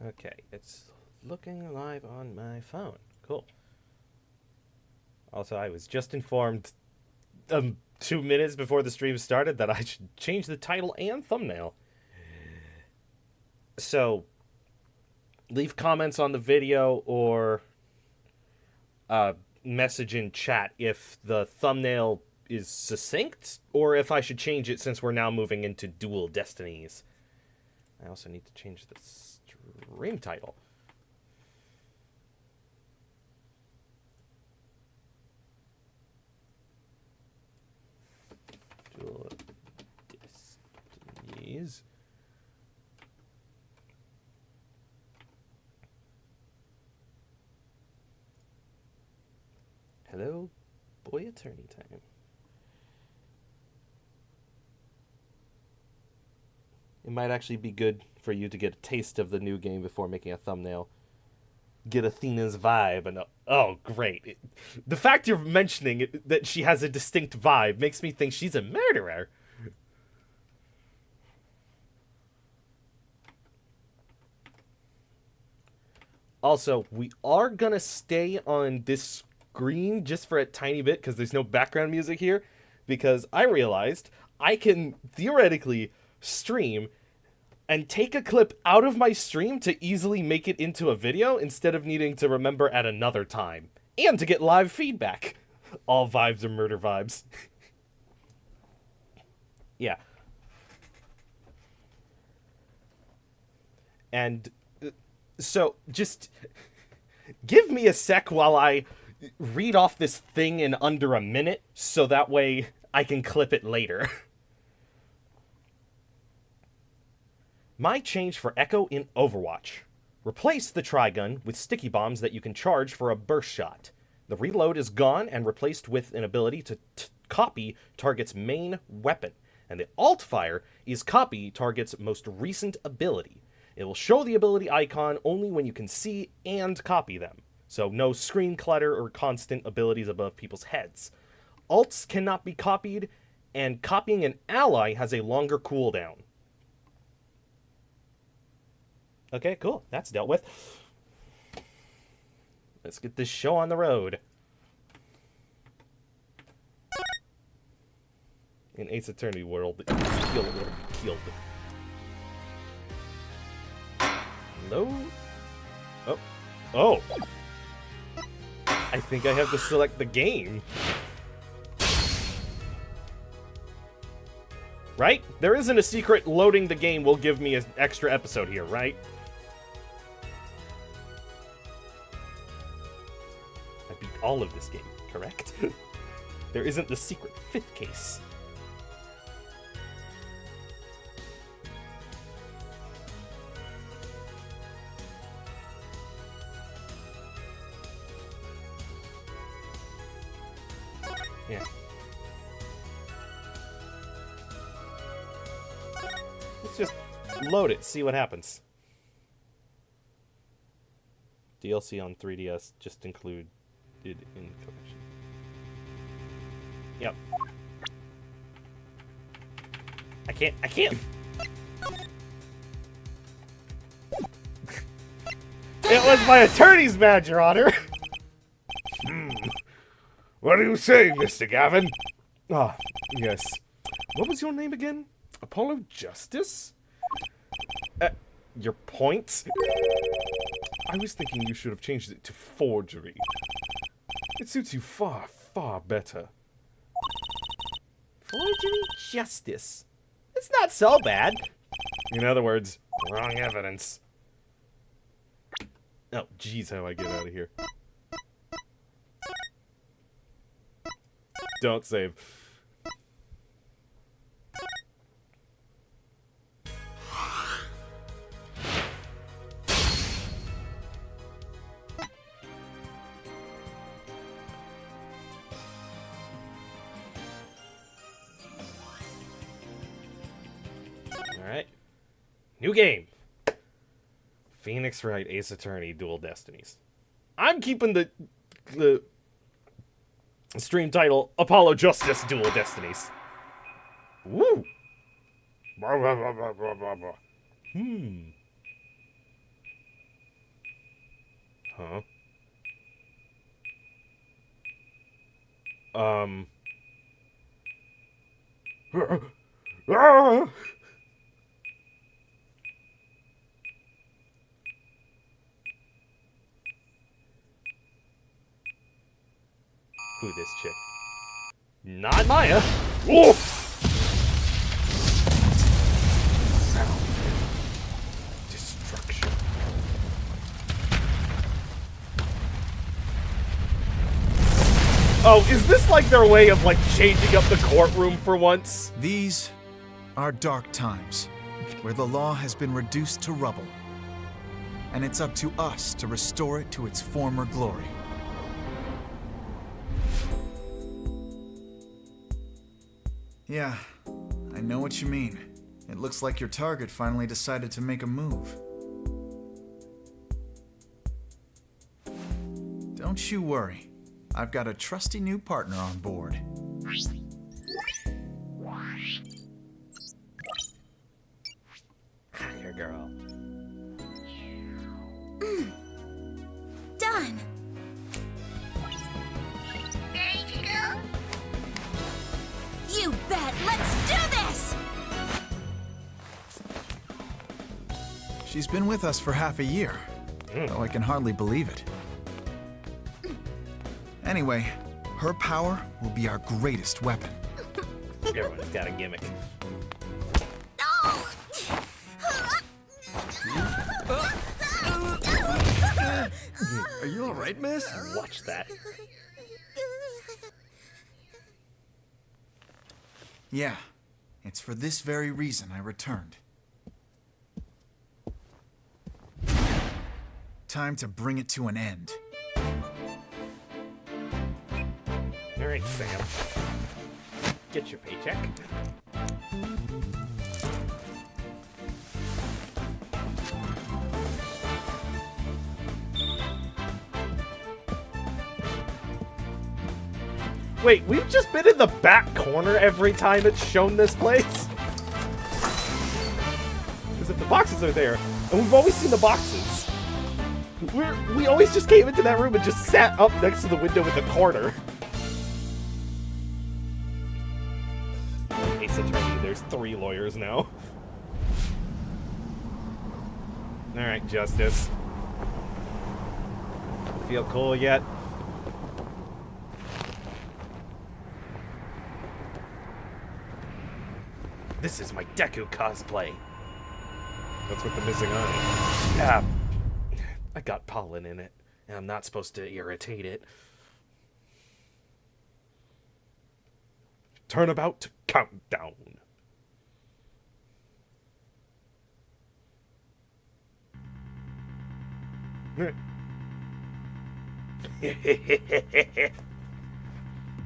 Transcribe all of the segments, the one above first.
Okay, it's looking live on my phone. Cool. Also, I was just informed 2 minutes before the stream started that I should change the title and thumbnail. So, leave comments on the video or message in chat if the thumbnail is succinct or if I should change it since we're now moving into dual Destinies. I also need to change the stream title. Dual Destinies. Hello, boy attorney time. It might actually be good for you to get a taste of the new game before making a thumbnail. Get Athena's vibe and oh, great. The fact you're mentioning it, that she has a distinct vibe makes me think she's a murderer. Also, we are gonna stay on this screen just for a tiny bit because there's no background music here, because I realized I can theoretically stream and take a clip out of my stream to easily make it into a video instead of needing to remember at another time, and to get live feedback. All vibes are murder vibes. Yeah. And so just give me a sec while I read off this thing in under a minute so that way I can clip it later. My change for Echo in Overwatch. Replace the Trigun with sticky bombs that you can charge for a burst shot. The reload is gone and replaced with an ability to copy target's main weapon. And the alt fire is copy target's most recent ability. It will show the ability icon only when you can see and copy them. So no screen clutter or constant abilities above people's heads. Alts cannot be copied, and copying an ally has a longer cooldown. Okay, cool. That's dealt with. Let's get this show on the road. In Ace Attorney world, it's killed or killed. Hello? Oh. Oh! I think I have to select the game. Right? There isn't a secret loading the game will give me an extra episode here, right? I beat all of this game, correct? There isn't the secret 5th case. Yeah. Let's just load it, see what happens. DLC on 3DS just included in collection. Yep. I can't. It was my attorney's badge, Your Honor. What are you saying, Mr. Gavin? Ah, yes. What was your name again? Apollo Justice? Your point? I was thinking you should have changed it to forgery. It suits you far, far better. Forgery justice. It's not so bad. In other words, wrong evidence. Oh, jeez, how I get out of here. Don't save. Alright. New game. Phoenix Wright, Ace Attorney, Dual Destinies. I'm keeping the stream title Apollo Justice Dual Destinies. Woo! Huh? Who this chick? Not Maya! Whoa! Sound. Destruction. Oh, is this like their way of like changing up the courtroom for once? These are dark times, where the law has been reduced to rubble. And it's up to us to restore it to its former glory. Yeah, I know what you mean. It looks like your target finally decided to make a move. Don't you worry. I've got a trusty new partner on board. Your girl. Done. Ready to go? You bet. Let's do this. She's been with us for half a year, though I can hardly believe it. Anyway, her power will be our greatest weapon. Everyone's got a gimmick. Are you alright, miss? Watch that. Yeah, it's for this very reason I returned. Time to bring it to an end. Alright, Sam. Get your paycheck. Wait, we've just been in the back corner every time it's shown this place? Because if the boxes are there, and we've always seen the boxes, we always just came into that room and just sat up next to the window in the corner. Ace Attorney, there's 3 lawyers now. Alright, Justice. Feel cool yet? This is my Deku cosplay. That's what the missing eye. Yeah, I got pollen in it, and I'm not supposed to irritate it. Turnabout countdown.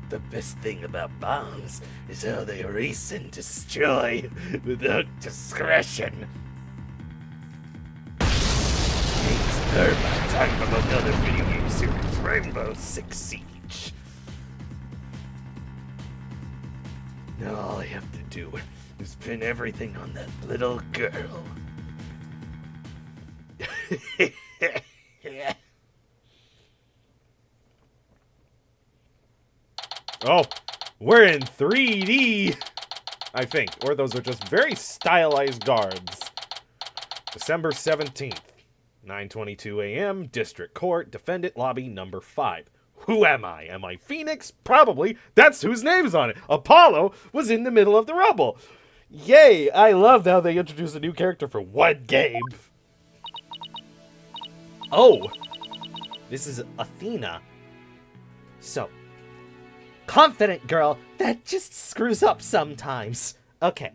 The best thing about bombs is how they erase and destroy without discretion. Experiment time from another video game series, Rainbow Six Siege. Now all I have to do is pin everything on that little girl. Oh, we're in 3D, I think. Or those are just very stylized guards. December 17th, 9:22 a.m., District Court, Defendant Lobby number 5. Who am I? Am I Phoenix? Probably. That's whose name's on it. Apollo was in the middle of the rubble. Yay, I loved how they introduced a new character for one game. Oh, this is Athena. So, confident girl that just screws up sometimes. Okay.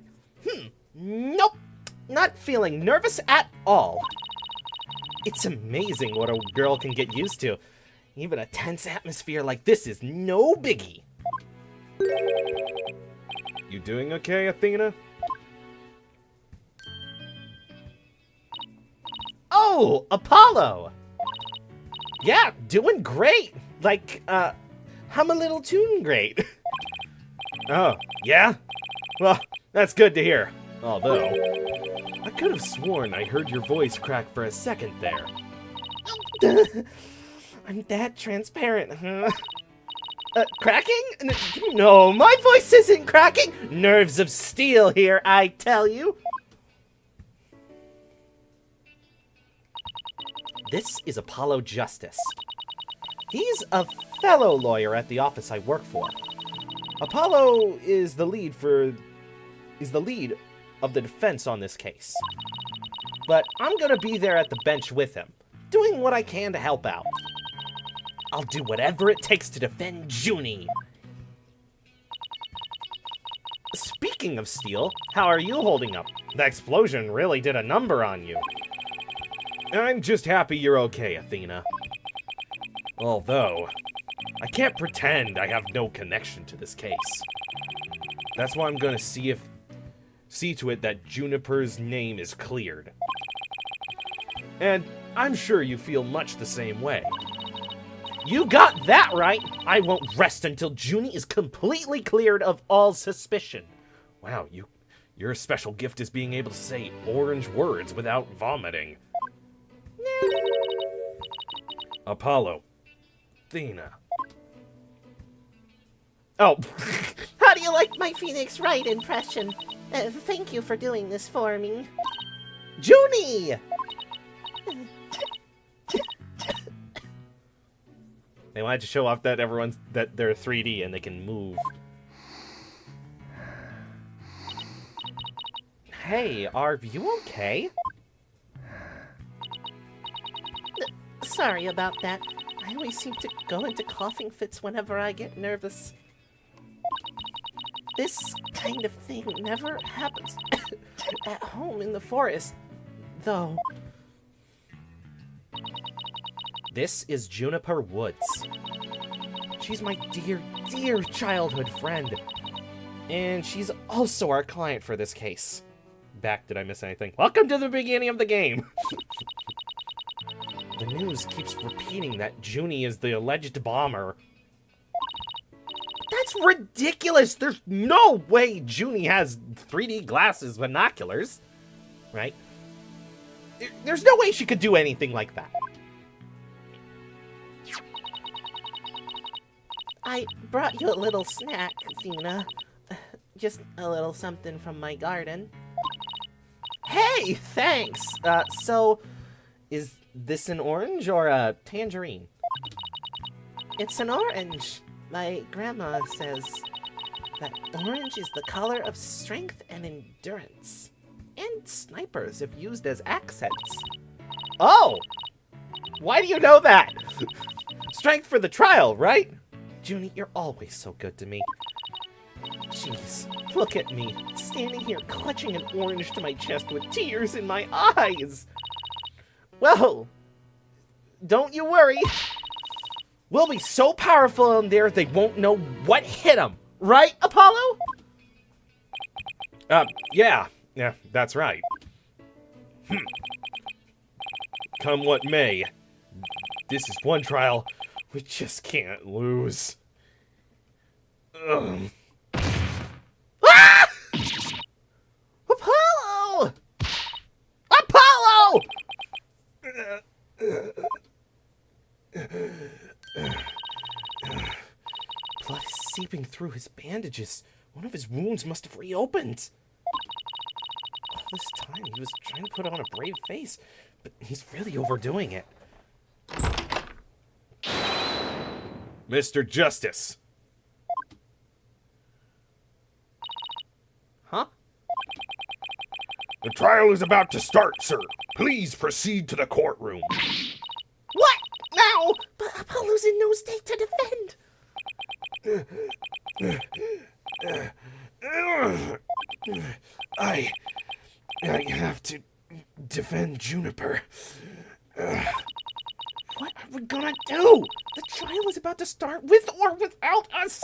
Nope. Not feeling nervous at all. It's amazing what a girl can get used to. Even a tense atmosphere like this is no biggie. You doing okay, Athena? Oh, Apollo! Yeah, doing great. Like, hum a little tune great. Oh, yeah? Well, that's good to hear. Although, I could have sworn I heard your voice crack for a second there. I'm that transparent, huh? Cracking? No, my voice isn't cracking! Nerves of steel here, I tell you! This is Apollo Justice. He's a fellow lawyer at the office I work for. Apollo is the lead of the defense on this case. But I'm gonna be there at the bench with him, doing what I can to help out. I'll do whatever it takes to defend Junie. Speaking of steel, how are you holding up? The explosion really did a number on you. I'm just happy you're okay, Athena. Although, I can't pretend I have no connection to this case. That's why I'm gonna see to it that Juniper's name is cleared. And I'm sure you feel much the same way. You got that right! I won't rest until Junie is completely cleared of all suspicion. Wow, your special gift is being able to say orange words without vomiting. Apollo. Athena. Oh. How do you like my Phoenix Wright impression? Thank you for doing this for me. Junie! They wanted to show off that that they're 3D and they can move. Hey, are you okay? Sorry about that. I always seem to go into coughing fits whenever I get nervous. This kind of thing never happens at home in the forest, though. This is Juniper Woods. She's my dear, dear childhood friend. And she's also our client for this case. Back, did I miss anything? Welcome to the beginning of the game! The news keeps repeating that Junie is the alleged bomber. That's ridiculous! There's no way Junie has 3D glasses, binoculars. Right? There's no way she could do anything like that. I brought you a little snack, Athena. Just a little something from my garden. Hey, thanks! So, is this an orange or a tangerine? It's an orange. My grandma says that orange is the color of strength and endurance. And snipers if used as accents. Oh! Why do you know that? Strength for the trial, right? Junie, you're always so good to me. Jeez, look at me, standing here clutching an orange to my chest with tears in my eyes. Well, don't you worry. We'll be so powerful in there they won't know what hit them. Right, Apollo? Yeah, that's right. Come what may, this is one trial we just can't lose. Ugh. Ah! Apollo! Apollo! Blood is seeping through his bandages. One of his wounds must have reopened. All this time, he was trying to put on a brave face, but he's really overdoing it. Mr. Justice. Huh? The trial is about to start, sir. Please proceed to the courtroom. What? Now? But Apollo's in no state to defend. I have to defend Juniper. What are we gonna do? The trial is about to start with or without us.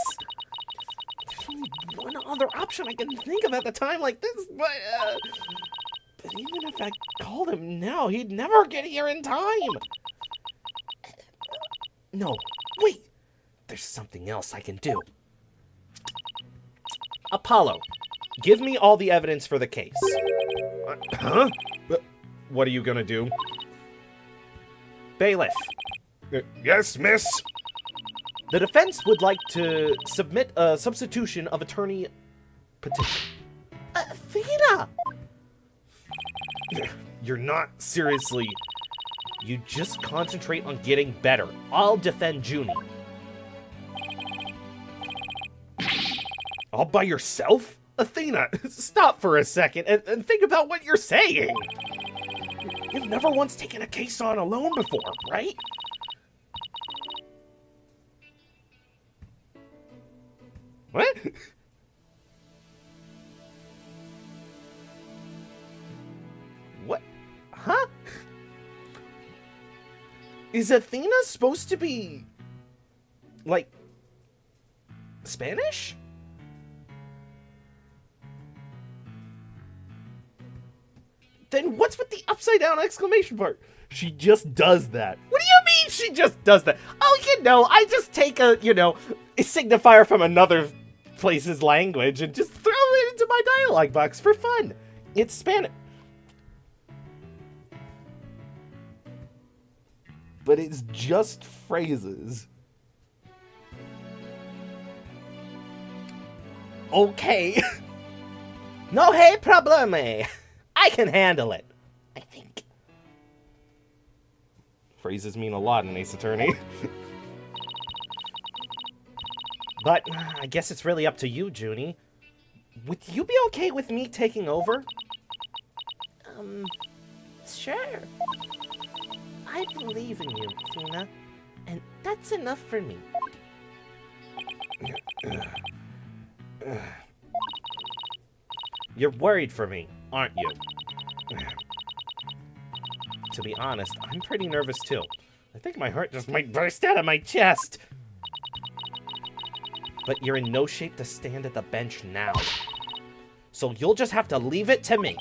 There's only one other option I can think of at the time like this, but even if I called him now, he'd never get here in time. No, wait. There's something else I can do. Apollo, give me all the evidence for the case. Huh? What are you gonna do? Bailiff. Yes, miss? The defense would like to submit a substitution of attorney petition. Athena! You're not seriously. You just concentrate on getting better. I'll defend Junie. All by yourself? Athena, stop for a second and think about what you're saying. You've never once taken a case on alone before, right? What? What? Huh? Is Athena supposed to be, like, Spanish? Then what's with the upside down exclamation part? She just does that. What do you mean she just does that? Oh, I just take a signifier from another place's language and just throw it into my dialogue box for fun. It's Spanish. But it's just phrases. Okay. No hay probleme. I can handle it. I think. Phrases mean a lot in Ace Attorney. But I guess it's really up to you, Junie. Would you be okay with me taking over? Sure. I believe in you, Athena, and that's enough for me. You're worried for me, aren't you? To be honest, I'm pretty nervous too. I think my heart just might burst out of my chest. But you're in no shape to stand at the bench now. So you'll just have to leave it to me.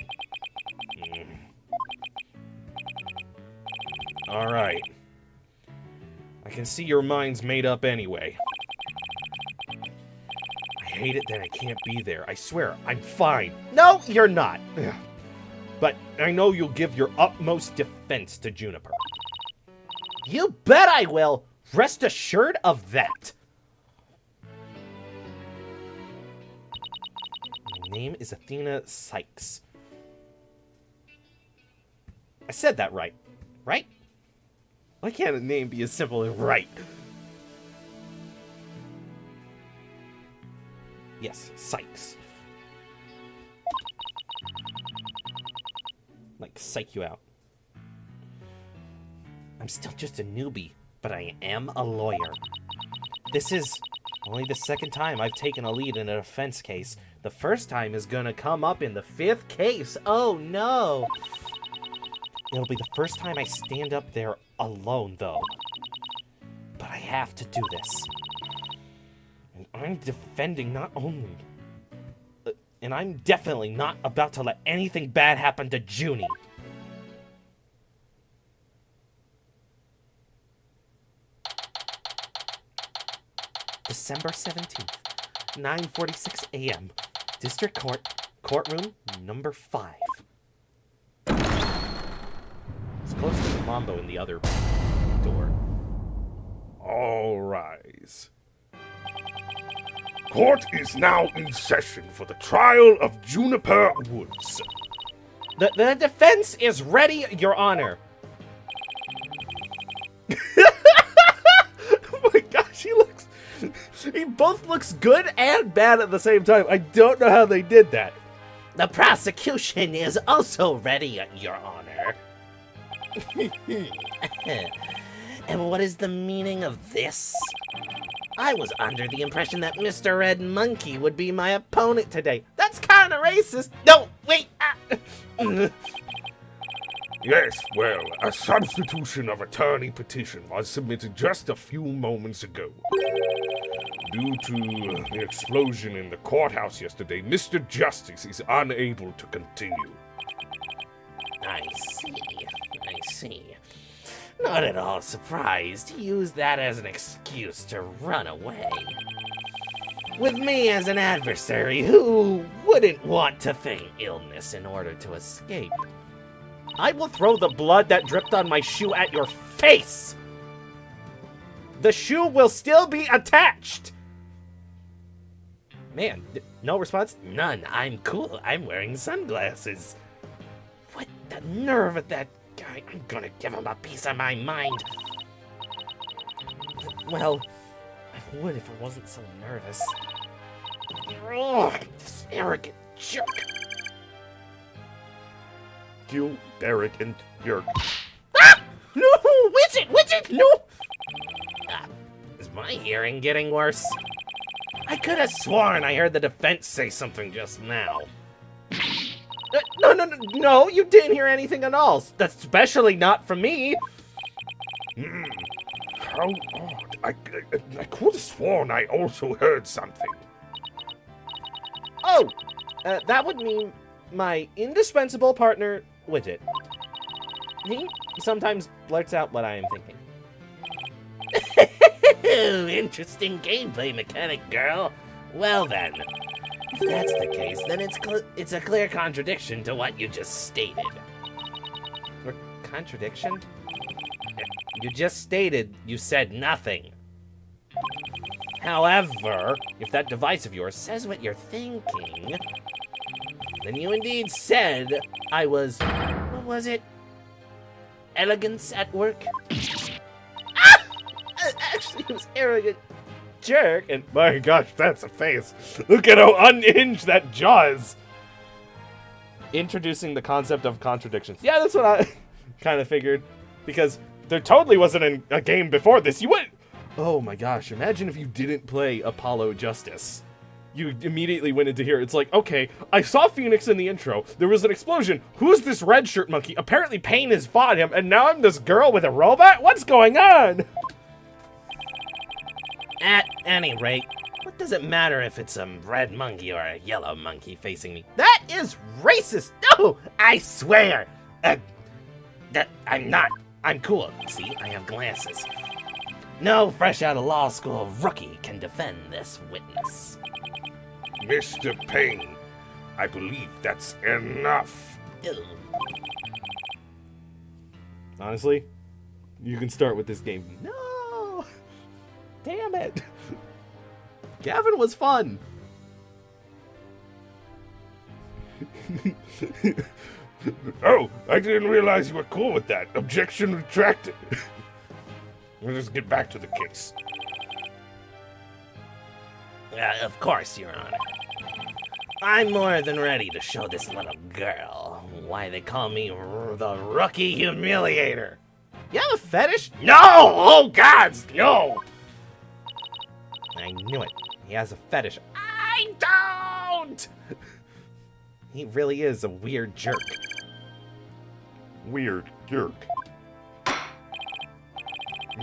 Alright. I can see your mind's made up anyway. I hate it that I can't be there. I swear, I'm fine. No, you're not. But I know you'll give your utmost defense to Juniper. You bet I will! Rest assured of that. My name is Athena Sykes. I said that right. Right? Why can't a name be as simple as right? Yes, Sykes. Like, psych you out. I'm still just a newbie, but I am a lawyer. This is only the second time I've taken a lead in a defense case. The first time is gonna come up in the 5th case. Oh no! It'll be the first time I stand up there alone, though. But I have to do this. And I'm defending not only... and I'm definitely not about to let anything bad happen to Junie. December 17th, 9:46 a.m. District Court, courtroom number 5. It's close to the Mambo in the other door. All rise. Court is now in session for the trial of Juniper Woods. The defense is ready, Your Honor. Oh my gosh, he both looks good and bad at the same time. I don't know how they did that. The prosecution is also ready, Your Honor. And what is the meaning of this? I was under the impression that Mr. Red Monkey would be my opponent today. That's kind of racist. No, wait. Yes, well, a substitution of attorney petition was submitted just a few moments ago. Due to the explosion in the courthouse yesterday, Mr. Justice is unable to continue. I see. Not at all surprised. He used that as an excuse to run away. With me as an adversary, who wouldn't want to feign illness in order to escape? I will throw the blood that dripped on my shoe at your face! The shoe will still be attached! Man, no response? None. I'm cool. I'm wearing sunglasses. What the nerve of that guy. I'm gonna give him a piece of my mind. Well, I would if I wasn't so nervous. Oh, this arrogant jerk. You arrogant jerk. Ah! No! Widget! No! Ah, is my hearing getting worse? I could have sworn I heard the defense say something just now. No, you didn't hear anything at all. Especially not from me. How odd. I could have sworn I also heard something. Oh, that would mean my indispensable partner, Widget. He sometimes blurts out what I am thinking. Interesting gameplay mechanic, girl. Well then, if that's the case, then it's a clear contradiction to what you just stated. Or contradiction? You just stated you said nothing. However, if that device of yours says what you're thinking, then you indeed said I was, what was it? Elegance at work? Ah! Actually, it was arrogant jerk, and my gosh, that's a face. Look at how unhinged that jaw is. Introducing the concept of contradictions. Yeah, that's what I kind of figured, because there totally wasn't a game before this. You went, oh my gosh, imagine if you didn't play Apollo Justice. You immediately went into here. It's like, okay, I saw Phoenix in the intro. There was an explosion. Who's this red shirt monkey? Apparently Pain has fought him, and now I'm this girl with a robot? What's going on? At any rate, what does it matter if it's a red monkey or a yellow monkey facing me? That is racist! No, I swear! That I'm not. I'm cool. See, I have glasses. No fresh out of law school rookie can defend this witness. Mr. Payne, I believe that's enough. Ew. Honestly, you can start with this game. No! Damn it! Gavin was fun! Oh, I didn't realize you were cool with that. Objection retracted. We'll just get back to the case. Of course, Your Honor. I'm more than ready to show this little girl why they call me the Rookie Humiliator. You have a fetish? No! Oh, gods, no! I knew it. He has a fetish. I don't! He really is a weird jerk. Weird jerk.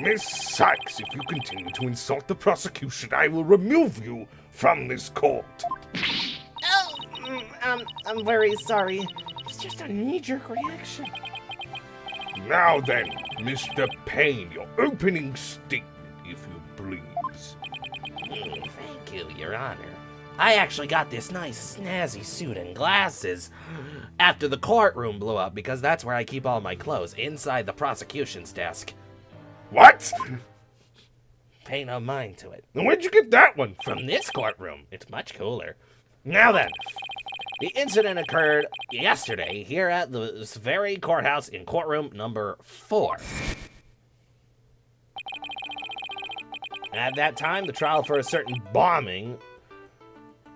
Miss Sykes, if you continue to insult the prosecution, I will remove you from this court. Oh, I'm very sorry. It's just a knee-jerk reaction. Now then, Mr. Payne, your opening statement, if you please. Thank you, Your Honor. I actually got this nice snazzy suit and glasses after the courtroom blew up, because that's where I keep all my clothes, inside the prosecution's desk. What? Pay no mind to it. And where'd you get that one from? From this courtroom. It's much cooler. Now then, the incident occurred yesterday here at this very courthouse in courtroom number 4. At that time, the trial for a certain bombing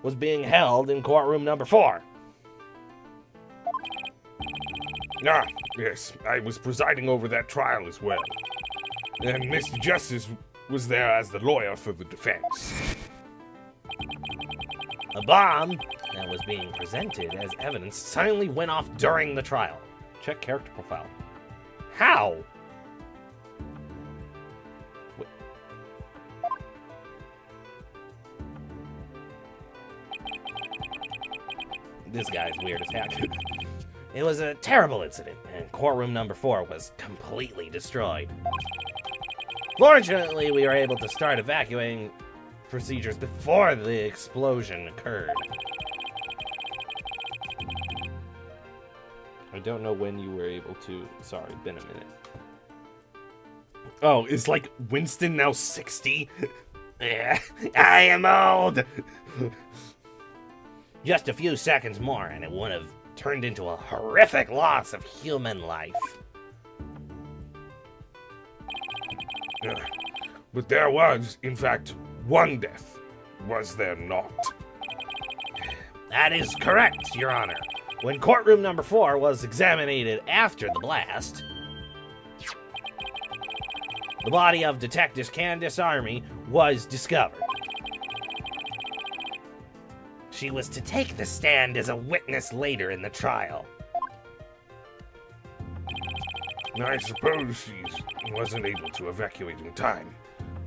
was being held in courtroom number 4. Ah, yes, I was presiding over that trial as well. And Mr. Justice was there as the lawyer for the defense. A bomb that was being presented as evidence suddenly went off during the trial. Check character profile. How? Wait. This guy's weird as heck. It was a terrible incident, and courtroom number 4 was completely destroyed. Fortunately, we were able to start evacuating procedures before the explosion occurred. I don't know when you were able to. Sorry, been a minute. Oh, is like Winston now 60? I am old! Just a few seconds more and it would have turned into a horrific loss of human life. But there was, in fact, one death, was there not? That is correct, Your Honor. When courtroom number 4 was examined after the blast, the body of Detective Candace Army was discovered. She was to take the stand as a witness later in the trial. I suppose she wasn't able to evacuate in time.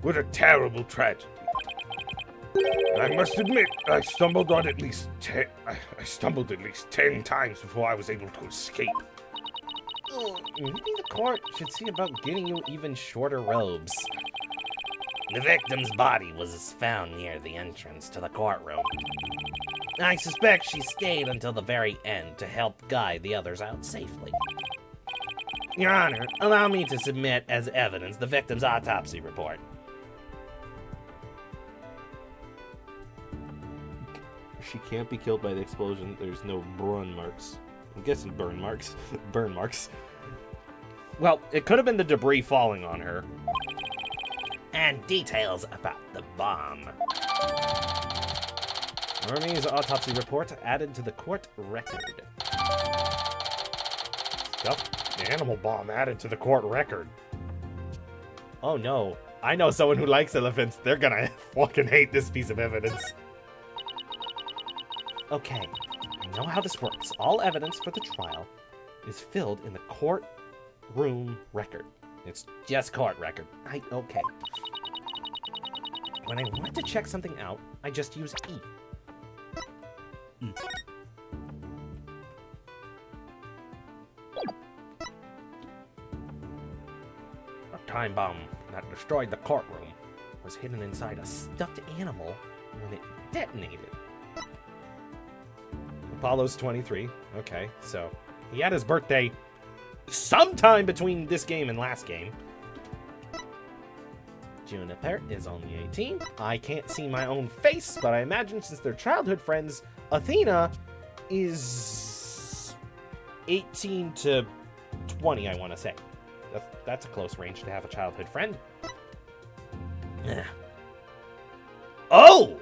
What a terrible tragedy. I must admit, I stumbled at least 10 times before I was able to escape. Maybe the court should see about getting you even shorter robes. The victim's body was found near the entrance to the courtroom. I suspect she stayed until the very end to help guide the others out safely. Your Honor, allow me to submit as evidence the victim's autopsy report. She can't be killed by the explosion. There's no burn marks. I'm guessing burn marks. Burn marks. Well, it could have been the debris falling on her. And details about the bomb. Army's autopsy report added to the court record. Stuff. The animal bomb added to the court record. Oh no. I know someone who likes elephants. They're gonna fucking hate this piece of evidence. Okay, I know how this works. All evidence for the trial is filled in the courtroom record. It's just court record. Okay. When I want to check something out, I just use E. A time bomb that destroyed the courtroom was hidden inside a stuffed animal when it detonated. Apollo's 23. Okay, so he had his birthday sometime between this game and last game. Juniper is only 18. I can't see my own face, but I imagine since they're childhood friends, Athena is 18 to 20, I want to say. That's a close range to have a childhood friend. Oh!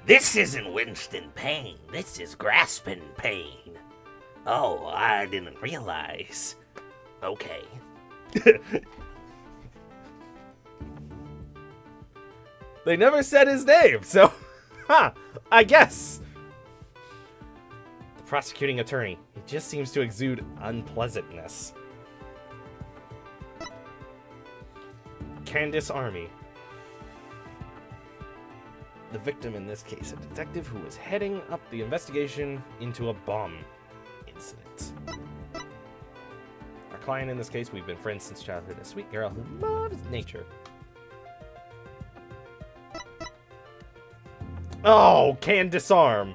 This isn't Winston Payne. This is Graspin' Payne. Oh, I didn't realize. Okay. They never said his name, so, I guess. The prosecuting attorney, he just seems to exude unpleasantness. Candace Army. The victim in this case, a detective who was heading up the investigation into a bomb incident. Our client in this case, we've been friends since childhood, a sweet girl who loves nature. Oh, can disarm.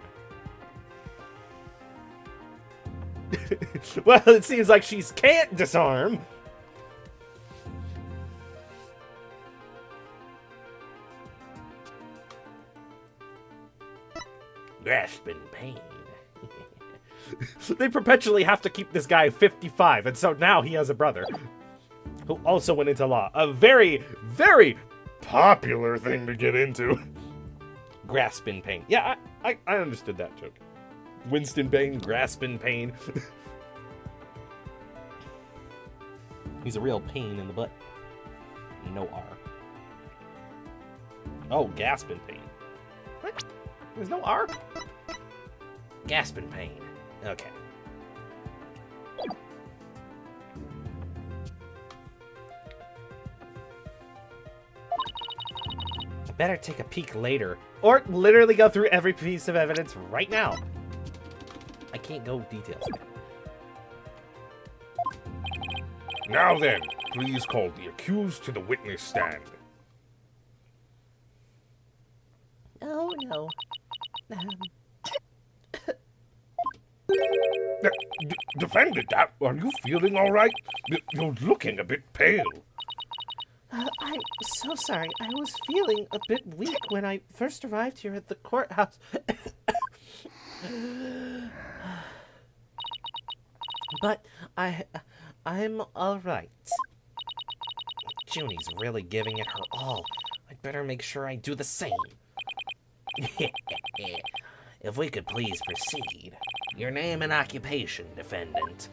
Well, it seems like she's can't disarm. Graspin' Payne. They perpetually have to keep this guy 55, and so now he has a brother who also went into law. A very, very popular thing to get into. Graspin' Payne. Yeah, I understood that joke. Winston Payne, Graspin' Payne. He's a real pain in the butt. No R. Oh, Gaspin' Payne. What? There's no R? Gaspin' Payne. Okay. I better take a peek later. Or literally go through every piece of evidence right now. I can't go details. Now then, please call the accused to the witness stand. Oh, no. Defendant, are you feeling all right? You're looking a bit pale. I'm so sorry. I was feeling a bit weak when I first arrived here at the courthouse. But I'm all right. Junie's really giving it her all. I'd better make sure I do the same. If we could please proceed. Your name and occupation, defendant.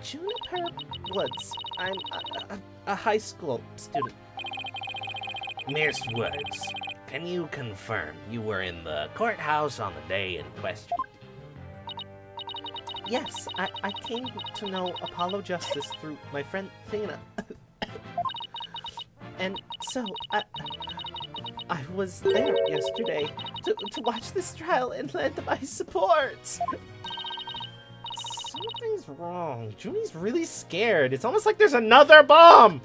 Juniper Woods. I'm a high school student. Miss Woods, can you confirm you were in the courthouse on the day in question? Yes, I came to know Apollo Justice through my friend Thena. And so, I was there yesterday to watch this trial and lend my support. Something's wrong. Junie's really scared. It's almost like there's another bomb.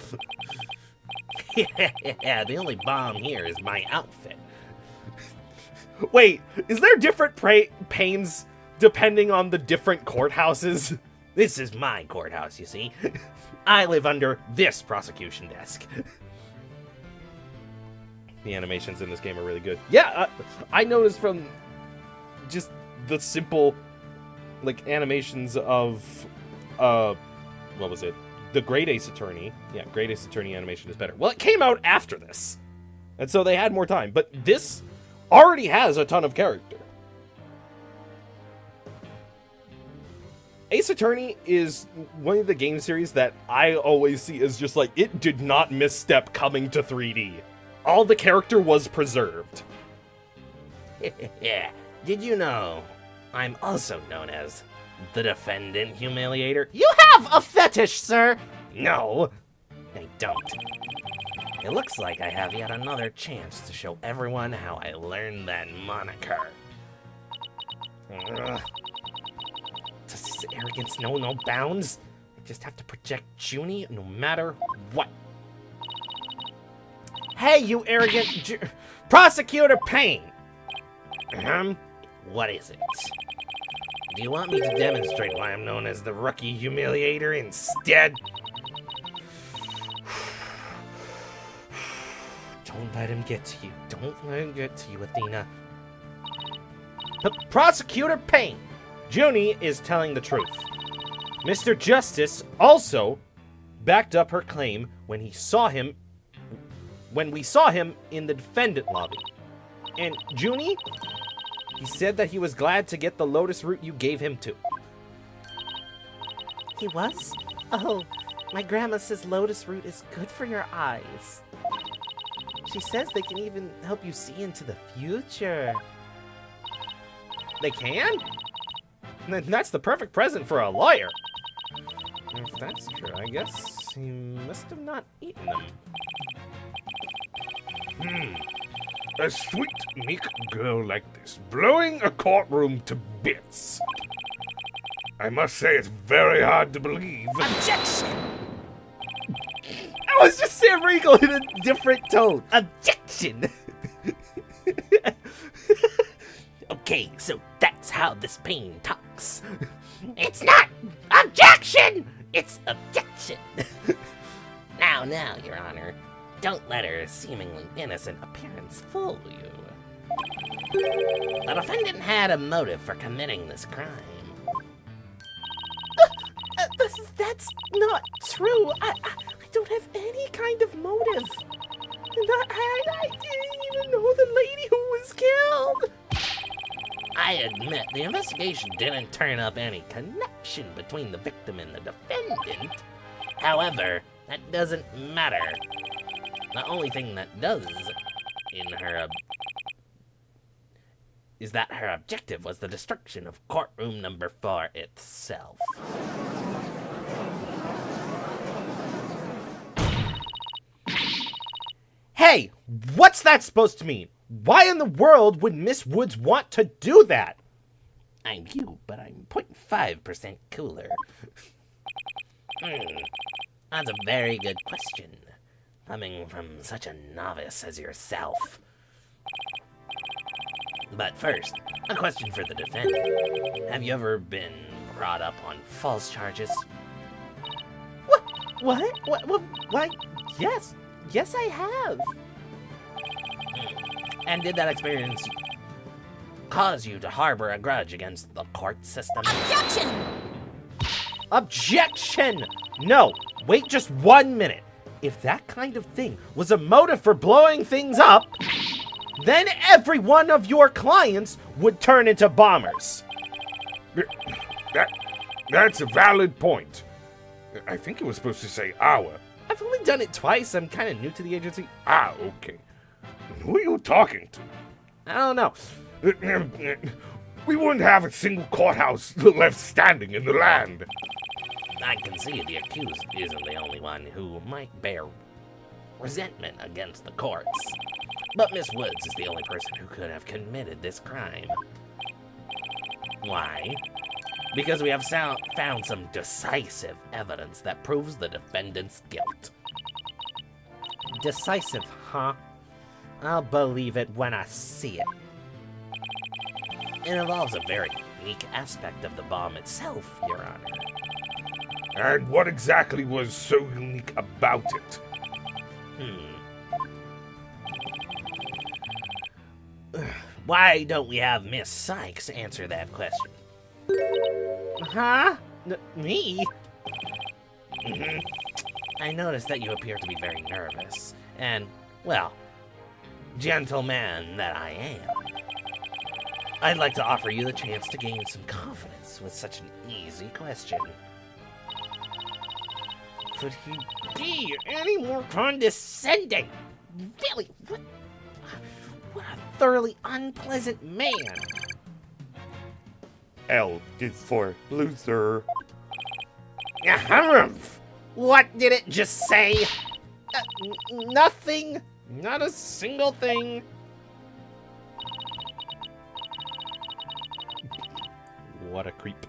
Yeah, the only bomb here is my outfit. Wait, is there different pains depending on the different courthouses? This is my courthouse, you see. I live under this prosecution desk. The animations in this game are really good. Yeah, I noticed from just the simple, like, animations of, what was it? The Great Ace Attorney. Yeah, Great Ace Attorney animation is better. Well, it came out after this, and so they had more time. But this already has a ton of character. Ace Attorney is one of the game series that I always see as just like, it did not misstep coming to 3D. All the character was preserved. Yeah, did you know I'm also known as the Defendant Humiliator? You have a fetish, sir! No, I don't. It looks like I have yet another chance to show everyone how I learned that moniker. Does this arrogance know no bounds? I just have to project Junie no matter what. Hey, you arrogant Prosecutor Payne! What is it? Do you want me to demonstrate why I'm known as the Rookie Humiliator instead? Don't let him get to you. Don't let him get to you, Athena. Prosecutor Payne! Junie is telling the truth. Mr. Justice also backed up her claim when we saw him in the defendant lobby. And Junie, he said that he was glad to get the lotus root you gave him too. He was? Oh, my grandma says lotus root is good for your eyes. She says they can even help you see into the future. They can? Then that's the perfect present for a lawyer. If that's true, I guess he must have not eaten them. A sweet, meek girl like this, blowing a courtroom to bits. I must say it's very hard to believe. Objection! I was just saying Regal in a different tone. Objection! Okay, so that's how this Payne talks. It's not objection! It's objection! Now, Your Honor. Don't let her seemingly innocent appearance fool you. The defendant had a motive for committing this crime. That's not true. I don't have any kind of motive. And I didn't even know the lady who was killed. I admit the investigation didn't turn up any connection between the victim and the defendant. However, that doesn't matter. The only thing that does in her is that her objective was the destruction of courtroom number 4 itself. Hey, what's that supposed to mean? Why in the world would Miss Woods want to do that? I'm you, but I'm 0.5% cooler. That's a very good question. Coming from such a novice as yourself. But first, a question for the defendant. Have you ever been brought up on false charges? What? Why, yes. Yes, I have. And did that experience cause you to harbor a grudge against the court system? Objection! Objection! No, wait just 1 minute. If that kind of thing was a motive for blowing things up, then every one of your clients would turn into bombers. That's a valid point. I think it was supposed to say our. I've only done it twice. I'm kind of new to the agency. Ah, okay. Who are you talking to? I don't know. We wouldn't have a single courthouse left standing in the land. I can see the accused isn't the only one who might bear resentment against the courts. But Miss Woods is the only person who could have committed this crime. Why? Because we have found some decisive evidence that proves the defendant's guilt. Decisive, huh? I'll believe it when I see it. It involves a very unique aspect of the bomb itself, Your Honor. And what exactly was so unique about it? Why don't we have Miss Sykes answer that question? Huh? Me? I noticed that you appear to be very nervous, and, well, gentleman that I am, I'd like to offer you the chance to gain some confidence with such an easy question. Could he be any more condescending? Really? What a thoroughly unpleasant man. L is for loser. What did it just say? Nothing. Not a single thing. What a creep.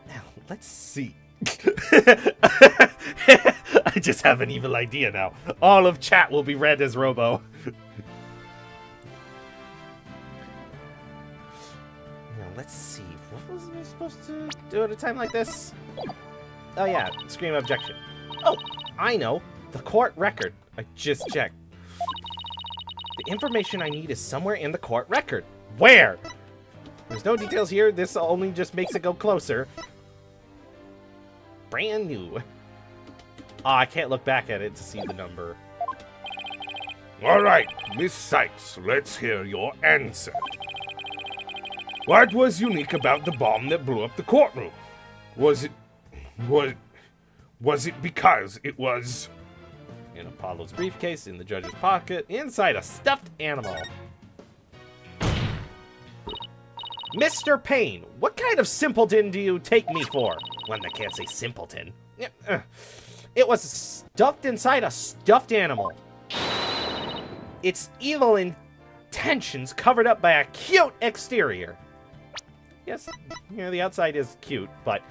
Now, let's see. I just have an evil idea now. All of chat will be read as Robo. Now, let's see. What was I supposed to do at a time like this? Oh, yeah. Scream objection. Oh, I know. The court record. I just checked. The information I need is somewhere in the court record. Where? There's no details here. This only just makes it go closer. Brand new. Oh, I can't look back at it to see the number. All right, Miss Sykes, let's hear your answer. What was unique about the bomb that blew up the courtroom? Was it because it was In Apollo's briefcase, in the judge's pocket, inside a stuffed animal. Mr. Payne, what kind of simpleton do you take me for? One that can't say simpleton. It was stuffed inside a stuffed animal. Its evil intentions covered up by a cute exterior. Yes, yeah, the outside is cute, but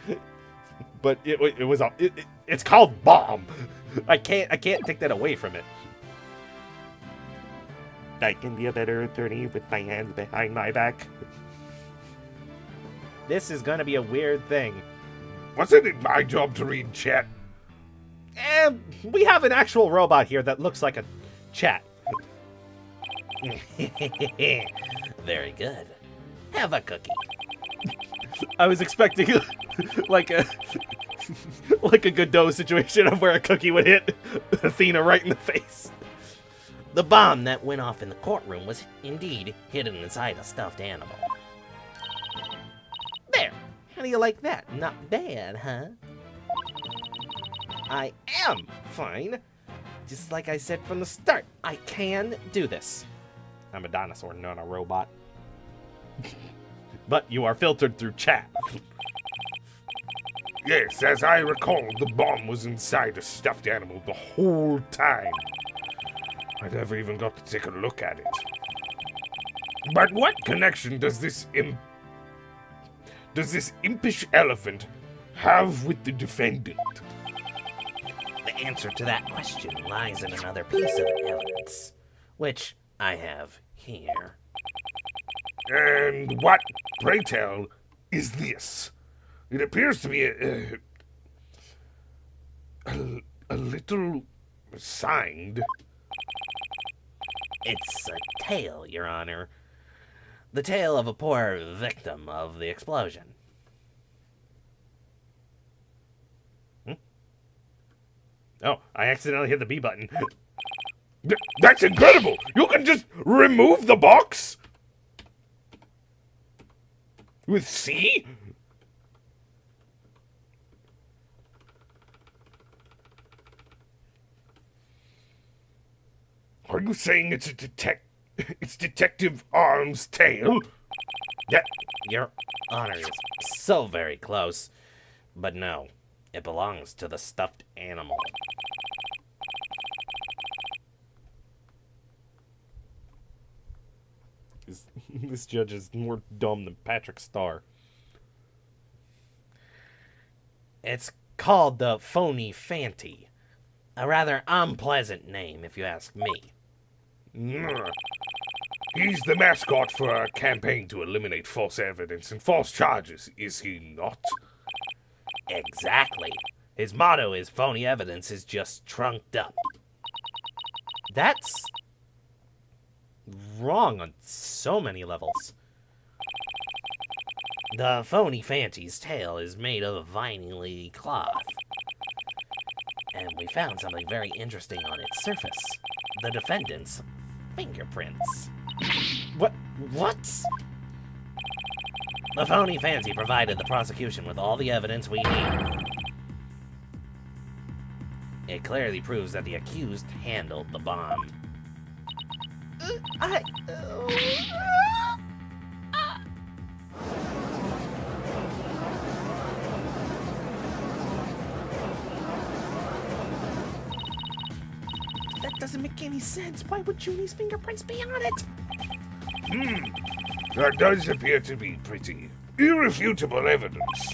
it's called bomb. I can't take that away from it. I can be a better attorney with my hands behind my back. This is gonna be a weird thing. Wasn't it my job to read chat? We have an actual robot here that looks like a chat. Very good. Have a cookie. I was expecting like a Godot situation of where a cookie would hit Athena right in the face. The bomb that went off in the courtroom was indeed hidden inside a stuffed animal. There. How do you like that? Not bad, huh? I am fine. Just like I said from the start, I can do this. I'm a dinosaur, not a robot. But you are filtered through chat. Yes, as I recall, the bomb was inside a stuffed animal the whole time. I never even got to take a look at it. But what connection does this impish elephant have with the defendant? The answer to that question lies in another piece of evidence, which I have here. And what, pray tell, is this? It appears to be a little signed. It's a tale, Your Honor. The tale of a poor victim of the explosion. Oh, I accidentally hit the B button. That's incredible! You can just remove the box? With C? Are you saying it's it's Detective Arm's tale? Yeah, Your Honor is so very close. But no, it belongs to the stuffed animal. This judge is more dumb than Patrick Starr. It's called the Phony Fanty. A rather unpleasant name, if you ask me. He's the mascot for our campaign to eliminate false evidence and false charges, is he not? Exactly. His motto is phony evidence is just trunked up. That's wrong on so many levels. The Phony Fanty's tail is made of vinyl cloth. And we found something very interesting on its surface. The defendant's fingerprints. What? The Phony Fancy provided the prosecution with all the evidence we need. It clearly proves that the accused handled the bomb. That doesn't make any sense. Why would Junie's fingerprints be on it? That does appear to be pretty irrefutable evidence.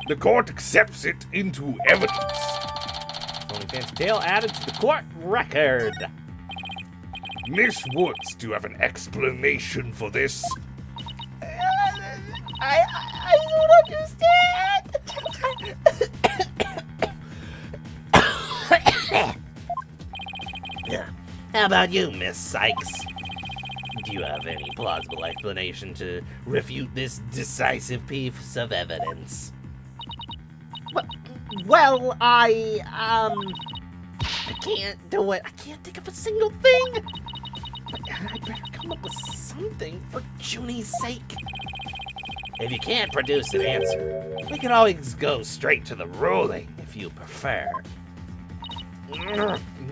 The court accepts it into evidence. Phony Fancy tail added to the court record. Miss Woods, do you have an explanation for this? I don't understand. How about you, Miss Sykes? Do you have any plausible explanation to refute this decisive piece of evidence? Well, I can't do it. I can't think of a single thing! But I better come up with something for Junie's sake. If you can't produce an answer, we can always go straight to the ruling, if you prefer.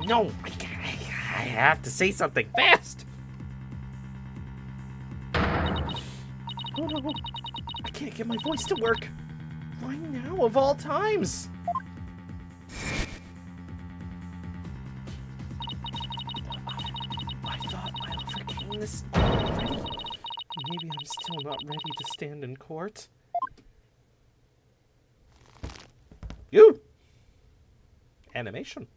No, I have to say something fast. Oh no, I can't get my voice to work. Why now of all times? I thought I overcame this already. Maybe I'm still not ready to stand in court. You! Animation.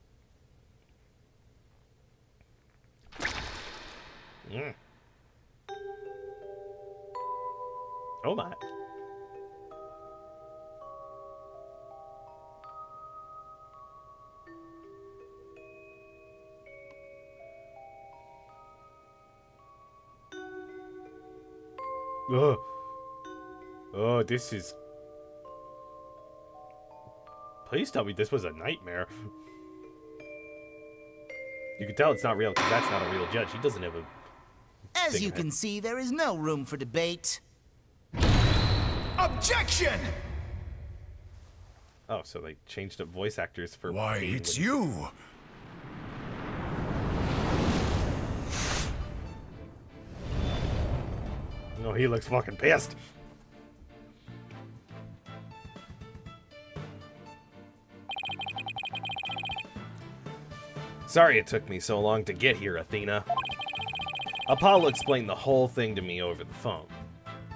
Oh my. Oh, this is... Please tell me this was a nightmare. You can tell it's not real because that's not a real judge. He doesn't have a... As you can see, there is no room for debate. Objection! Oh, so they changed up voice actors for... Why, it's you! Oh, he looks fucking pissed. Sorry it took me so long to get here, Athena. Apollo explained the whole thing to me over the phone.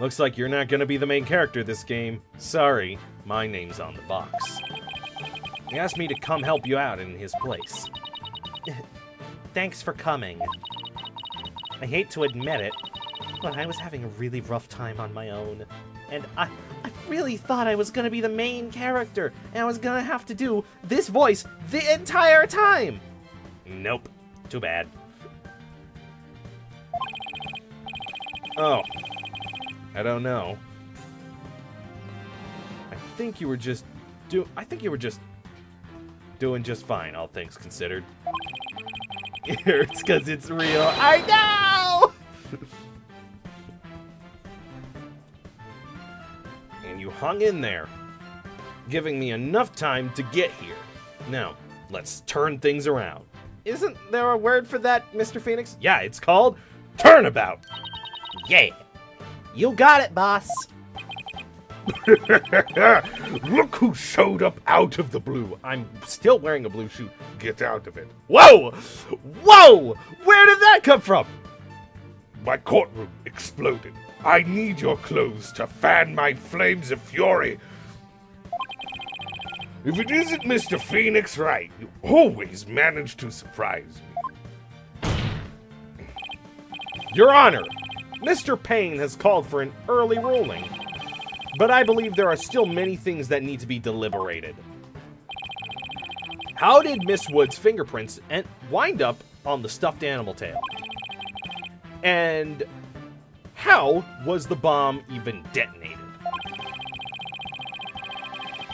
Looks like you're not gonna be the main character this game. Sorry, my name's on the box. He asked me to come help you out in his place. Thanks for coming. I hate to admit it, when I was having a really rough time on my own. And I really thought I was gonna be the main character, and I was gonna have to do this voice the entire time! Nope. Too bad. Oh. I don't know. I think you were just doing just fine, all things considered. It hurts because it's real. I know! And you hung in there, giving me enough time to get here. Now, let's turn things around. Isn't there a word for that, Mr. Phoenix? Yeah, it's called turnabout. Yeah. You got it, boss. Look who showed up out of the blue. I'm still wearing a blue suit. Get out of it. Whoa! Whoa! Where did that come from? My courtroom exploded. I need your clothes to fan my flames of fury. If it isn't Mr. Phoenix Wright, you always manage to surprise me. Your Honor, Mr. Payne has called for an early ruling, but I believe there are still many things that need to be deliberated. How did Miss Wood's fingerprints wind up on the stuffed animal tail? And how was the bomb even detonated?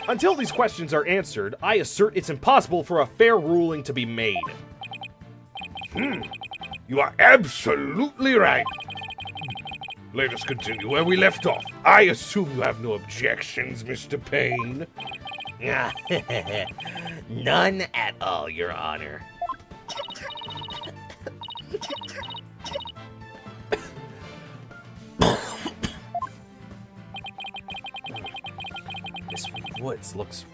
Until these questions are answered, I assert it's impossible for a fair ruling to be made. You are absolutely right. Let us continue where we left off. I assume you have no objections, Mr. Payne. None at all, Your Honor. Miss Woods looks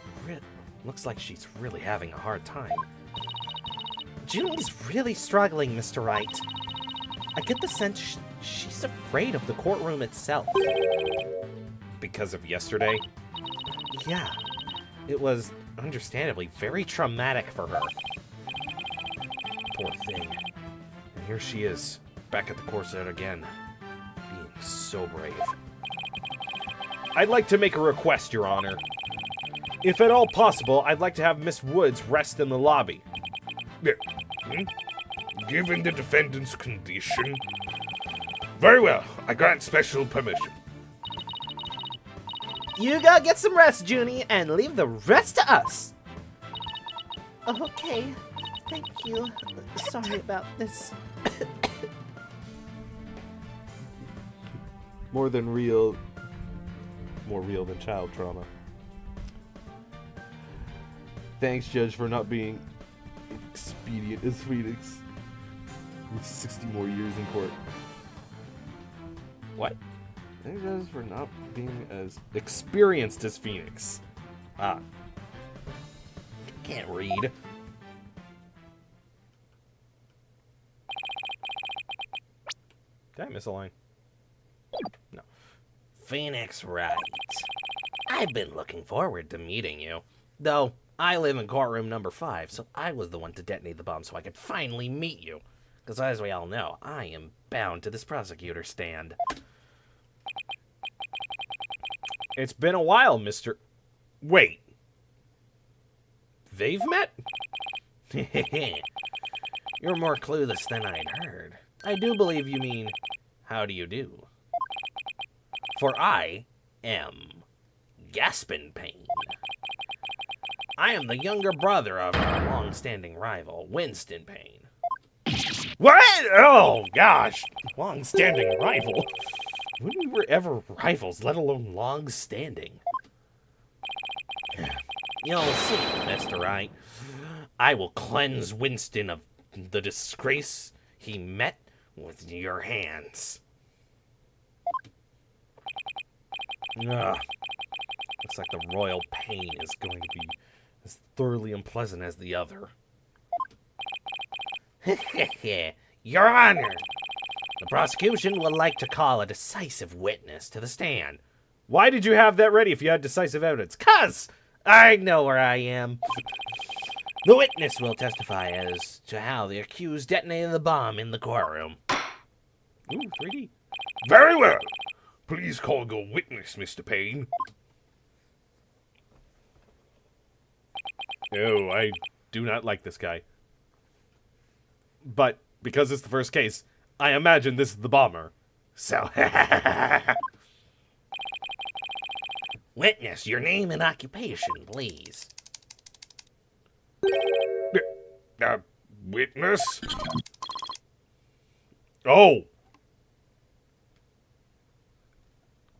like she's really having a hard time. Junie's really struggling, Mr. Wright. I get the sense she's afraid of the courtroom itself. Because of yesterday? Yeah, it was understandably very traumatic for her. Poor thing. And here she is, back at the corset again, being so brave. I'd like to make a request, Your Honor. If at all possible, I'd like to have Miss Woods rest in the lobby. Given the defendant's condition. Very well, I grant special permission. You go get some rest, Junie, and leave the rest to us. Okay, thank you. Sorry about this. More real than child trauma. Thanks, Judge, for not being expedient as Phoenix. With 60 more years in court. What? Thanks, Judge, for not being as experienced as Phoenix. Ah. Can't read. Did I miss a line? No. Phoenix Wright. I've been looking forward to meeting you. Though, I live in courtroom number 5, so I was the one to detonate the bomb so I could finally meet you. Because as we all know, I am bound to this prosecutor stand. It's been a while, Mr. Wait. They've met? You're more clueless than I'd heard. I do believe you mean, how do you do? For I am Gaspin Payne. I am the younger brother of our long-standing rival, Winston Payne. What? Oh, gosh. Long-standing rival. When we were ever rivals, let alone long-standing. You'll see, Mr. Wright. I will cleanse Winston of the disgrace he met with your hands. Ugh. Looks like the royal pain is going to be as thoroughly unpleasant as the other. Your Honor, the prosecution would like to call a decisive witness to the stand. Why did you have that ready if you had decisive evidence? 'Cause I know where I am. The witness will testify as to how the accused detonated the bomb in the courtroom. Ooh, 3D. Very well. Please call your witness, Mr. Payne. Oh, I do not like this guy. But because it's the first case, I imagine this is the bomber. So, Witness, your name and occupation, please. Witness? oh,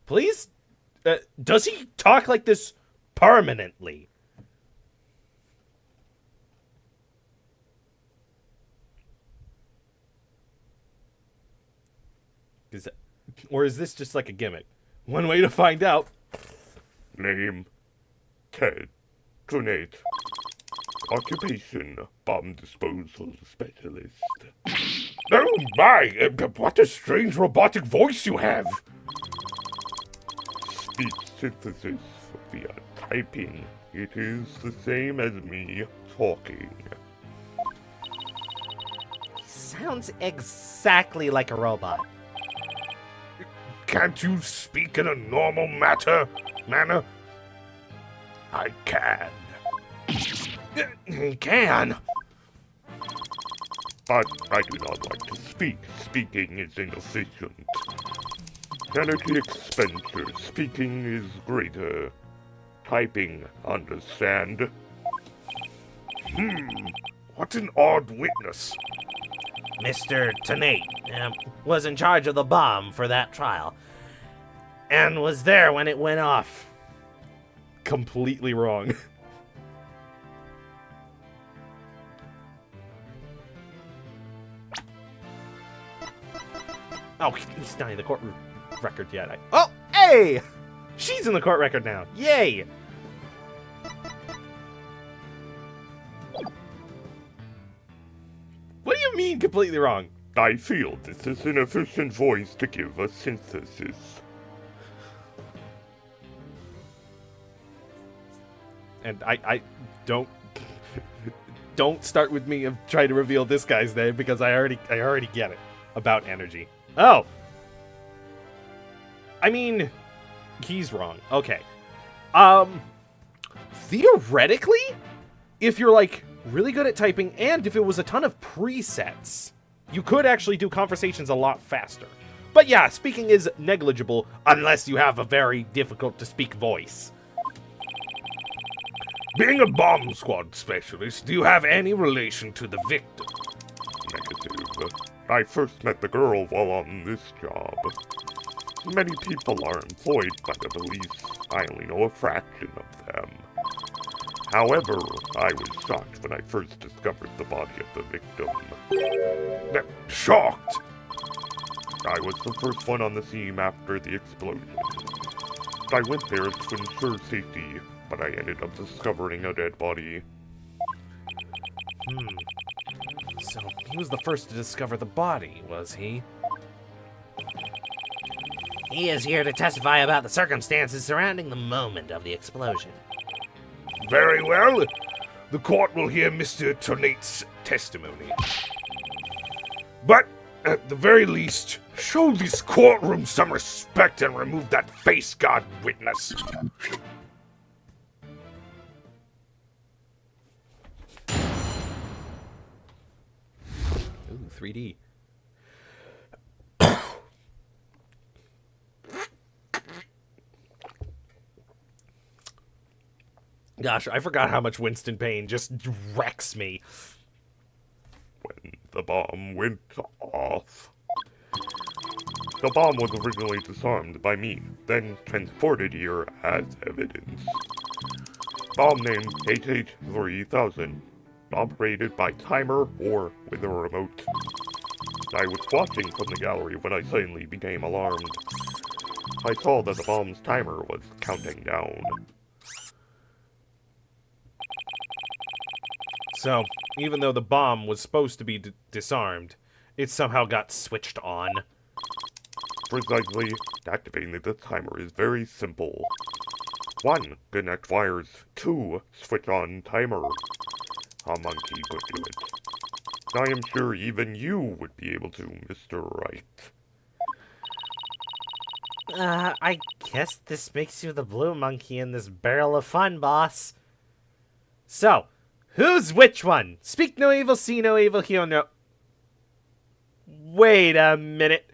please. Does he talk like this permanently? Or is this just like a gimmick? One way to find out. Name, Ted. Donate. Occupation, bomb disposal specialist. Oh my, what a strange robotic voice you have. Speech synthesis via typing. It is the same as me talking. Sounds exactly like a robot. Can't you speak in a normal manner? I can. Can. But I do not like to speak. Speaking is inefficient. Energy expenditure. Speaking is greater. Typing, understand? What an odd witness. Mr. Tenate was in charge of the bomb for that trial. And was there when it went off. Completely wrong. Oh, he's not in the court record yet. Oh, hey! She's in the court record now. Yay! What do you mean completely wrong? I feel this is an efficient voice to give a synthesis. And I don't start with me of trying to reveal this guy's name because I already get it about energy. Oh. I mean, he's wrong. Okay. Theoretically, if you're like really good at typing and if it was a ton of presets, you could actually do conversations a lot faster. But yeah, speaking is negligible unless you have a very difficult to speak voice. Being a bomb squad specialist, do you have any relation to the victim? Negative. I first met the girl while on this job. Many people are employed by the police. I only know a fraction of them. However, I was shocked when I first discovered the body of the victim. Shocked? I was the first one on the scene after the explosion. I went there to ensure safety, but I ended up discovering a dead body. So he was the first to discover the body, was he? He is here to testify about the circumstances surrounding the moment of the explosion. Very well. The court will hear Mr. Tonate's testimony. But, at the very least, show this courtroom some respect and remove that face guard witness. Ooh, 3D. Gosh, I forgot how much Winston Payne just wrecks me. When the bomb went off. The bomb was originally disarmed by me, then transported here as evidence. Bomb name 883,000, operated by timer or with a remote. I was watching from the gallery when I suddenly became alarmed. I saw that the bomb's timer was counting down. So, even though the bomb was supposed to be disarmed, it somehow got switched on. Precisely, activating the timer is very simple. 1. Connect wires. 2. Switch on timer. A monkey could do it. I am sure even you would be able to, Mr. Wright. I guess this makes you the blue monkey in this barrel of fun, boss. So, who's which one? Speak no evil, see no evil, hear no... Wait a minute.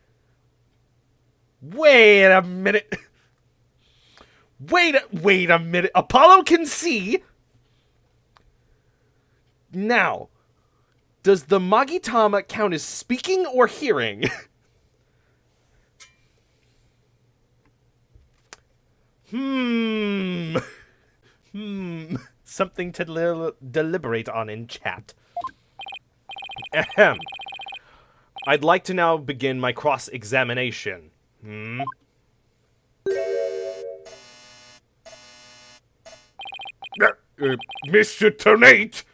Wait a minute. Wait a minute. Apollo can see. Now, does the Magitama count as speaking or hearing? Something to deliberate on in chat. Ahem. I'd like to now begin my cross-examination. Mr. Tonate,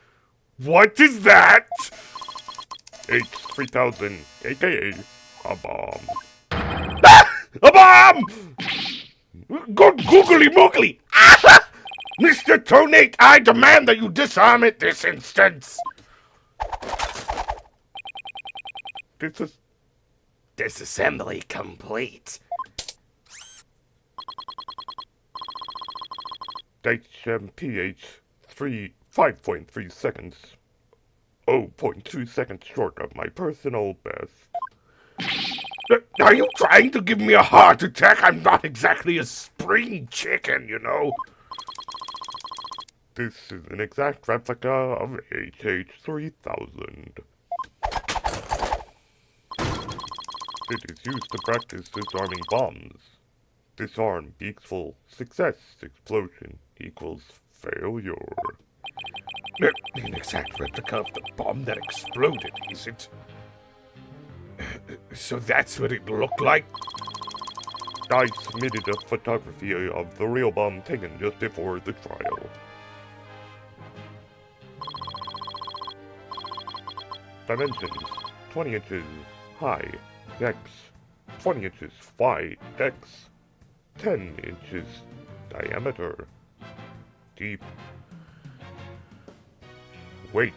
what is that? H3000, aka a bomb. Ah! A bomb! Good googly moogly! Ah! Mr. Tonate, I demand that you disarm it this instance. Disassembly complete. HMPH 5.3 seconds. 0.2 seconds short of my personal best. Are you trying to give me a heart attack? I'm not exactly a spring chicken, you know. This is an exact replica of HH3000. It is used to practice disarming bombs. Disarm equals full success. Explosion equals failure. An exact replica of the bomb that exploded, is it? So that's what it looked like? I submitted a photography of the real bomb taken just before the trial. Dimensions: 20 inches high, x 20 inches wide, x 10 inches diameter, deep, weight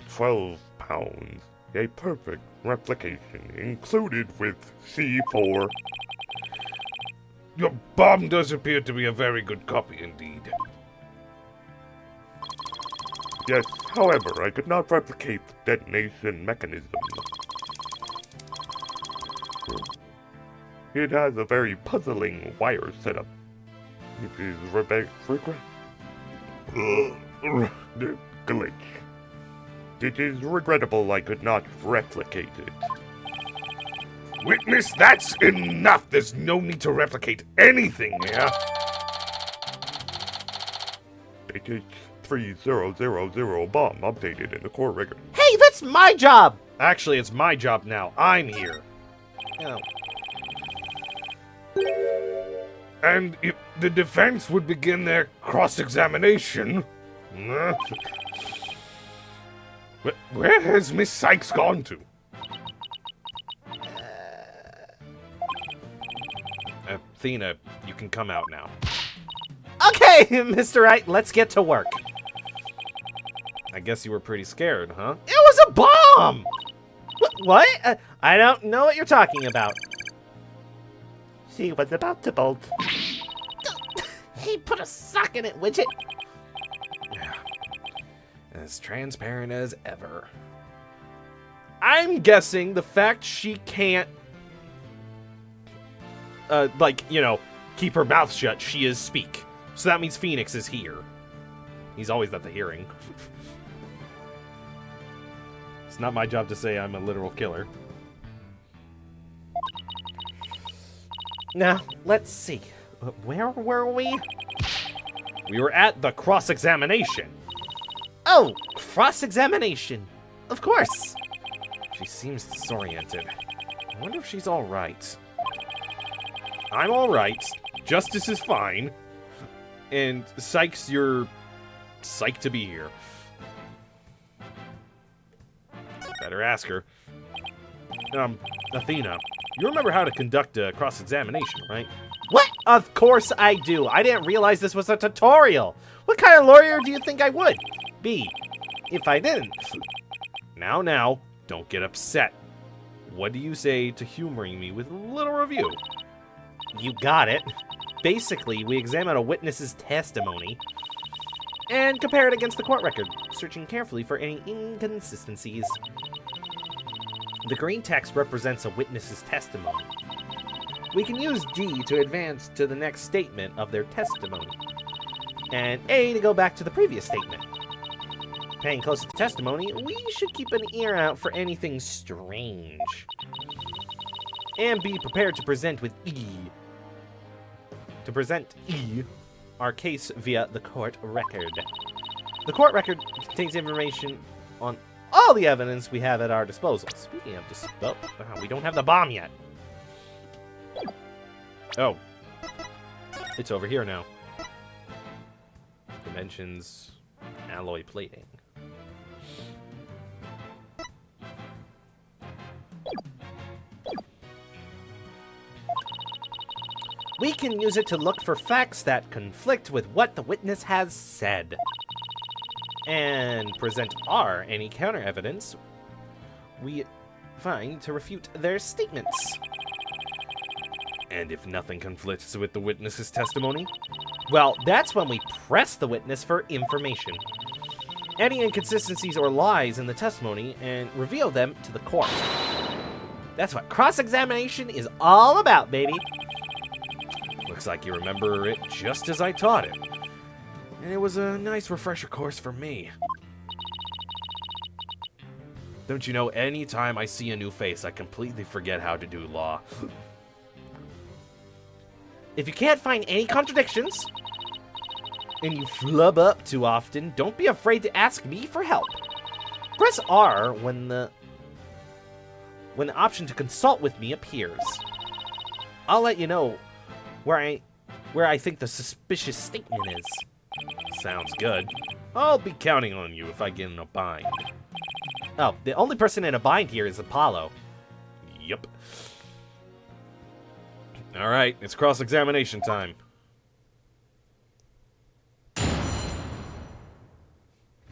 12 pounds, a perfect replication included with C4. Your bomb does appear to be a very good copy indeed. Yes, however, I could not replicate the detonation mechanism. It has a very puzzling wire setup. It is glitch. It is regrettable I could not replicate it. Witness, that's enough! There's no need to replicate anything here! HH3000 bomb updated in the core rigor. Hey, that's my job! Actually, it's my job now. I'm here. Oh. And if the defense would begin their cross-examination... Where has Miss Sykes gone to? Athena, you can come out now. Okay, Mr. Wright, let's get to work. I guess you were pretty scared, huh? It was a bomb! What? I don't know what you're talking about. She was about to bolt. He put a sock in it, widget. Yeah. As transparent as ever. I'm guessing the fact she can't, keep her mouth shut, she is speak. So that means Phoenix is here. He's always at the hearing. It's not my job to say I'm a literal killer. Now, let's see. Where were we? We were at the cross-examination. Oh, cross-examination. Of course. She seems disoriented. I wonder if she's alright. I'm alright. Justice is fine. And Sykes, you're psyched to be here. Better ask her. Athena, you remember how to conduct a cross-examination, right? What? Of course I do. I didn't realize this was a tutorial. What kind of lawyer do you think I would be if I didn't? Now, don't get upset. What do you say to humoring me with a little review? You got it. Basically, we examine a witness's testimony and compare it against the court record, searching carefully for any inconsistencies. The green text represents a witness's testimony. We can use D to advance to the next statement of their testimony, and A to go back to the previous statement. Paying close to the testimony, we should keep an ear out for anything strange. And be prepared to present with E. To present E, our case via the court record. The court record contains information on all the evidence we have at our disposal. Speaking of we don't have the bomb yet. Oh. It's over here now. Dimensions, alloy plating. We can use it to look for facts that conflict with what the witness has said, and present R any counter evidence we find to refute their statements. And if nothing conflicts with the witness's testimony, well, that's when we press the witness for information, any inconsistencies or lies in the testimony, and reveal them to the court. That's what cross-examination is all about, baby. Looks like you remember it just as I taught it. And it was a nice refresher course for me. Don't you know, any time I see a new face, I completely forget how to do law. If you can't find any contradictions, and you flub up too often, don't be afraid to ask me for help. Press R when the option to consult with me appears. I'll let you know where I think the suspicious statement is. Sounds good. I'll be counting on you if I get in a bind. Oh, the only person in a bind here is Apollo. Yup. Alright, it's cross-examination time.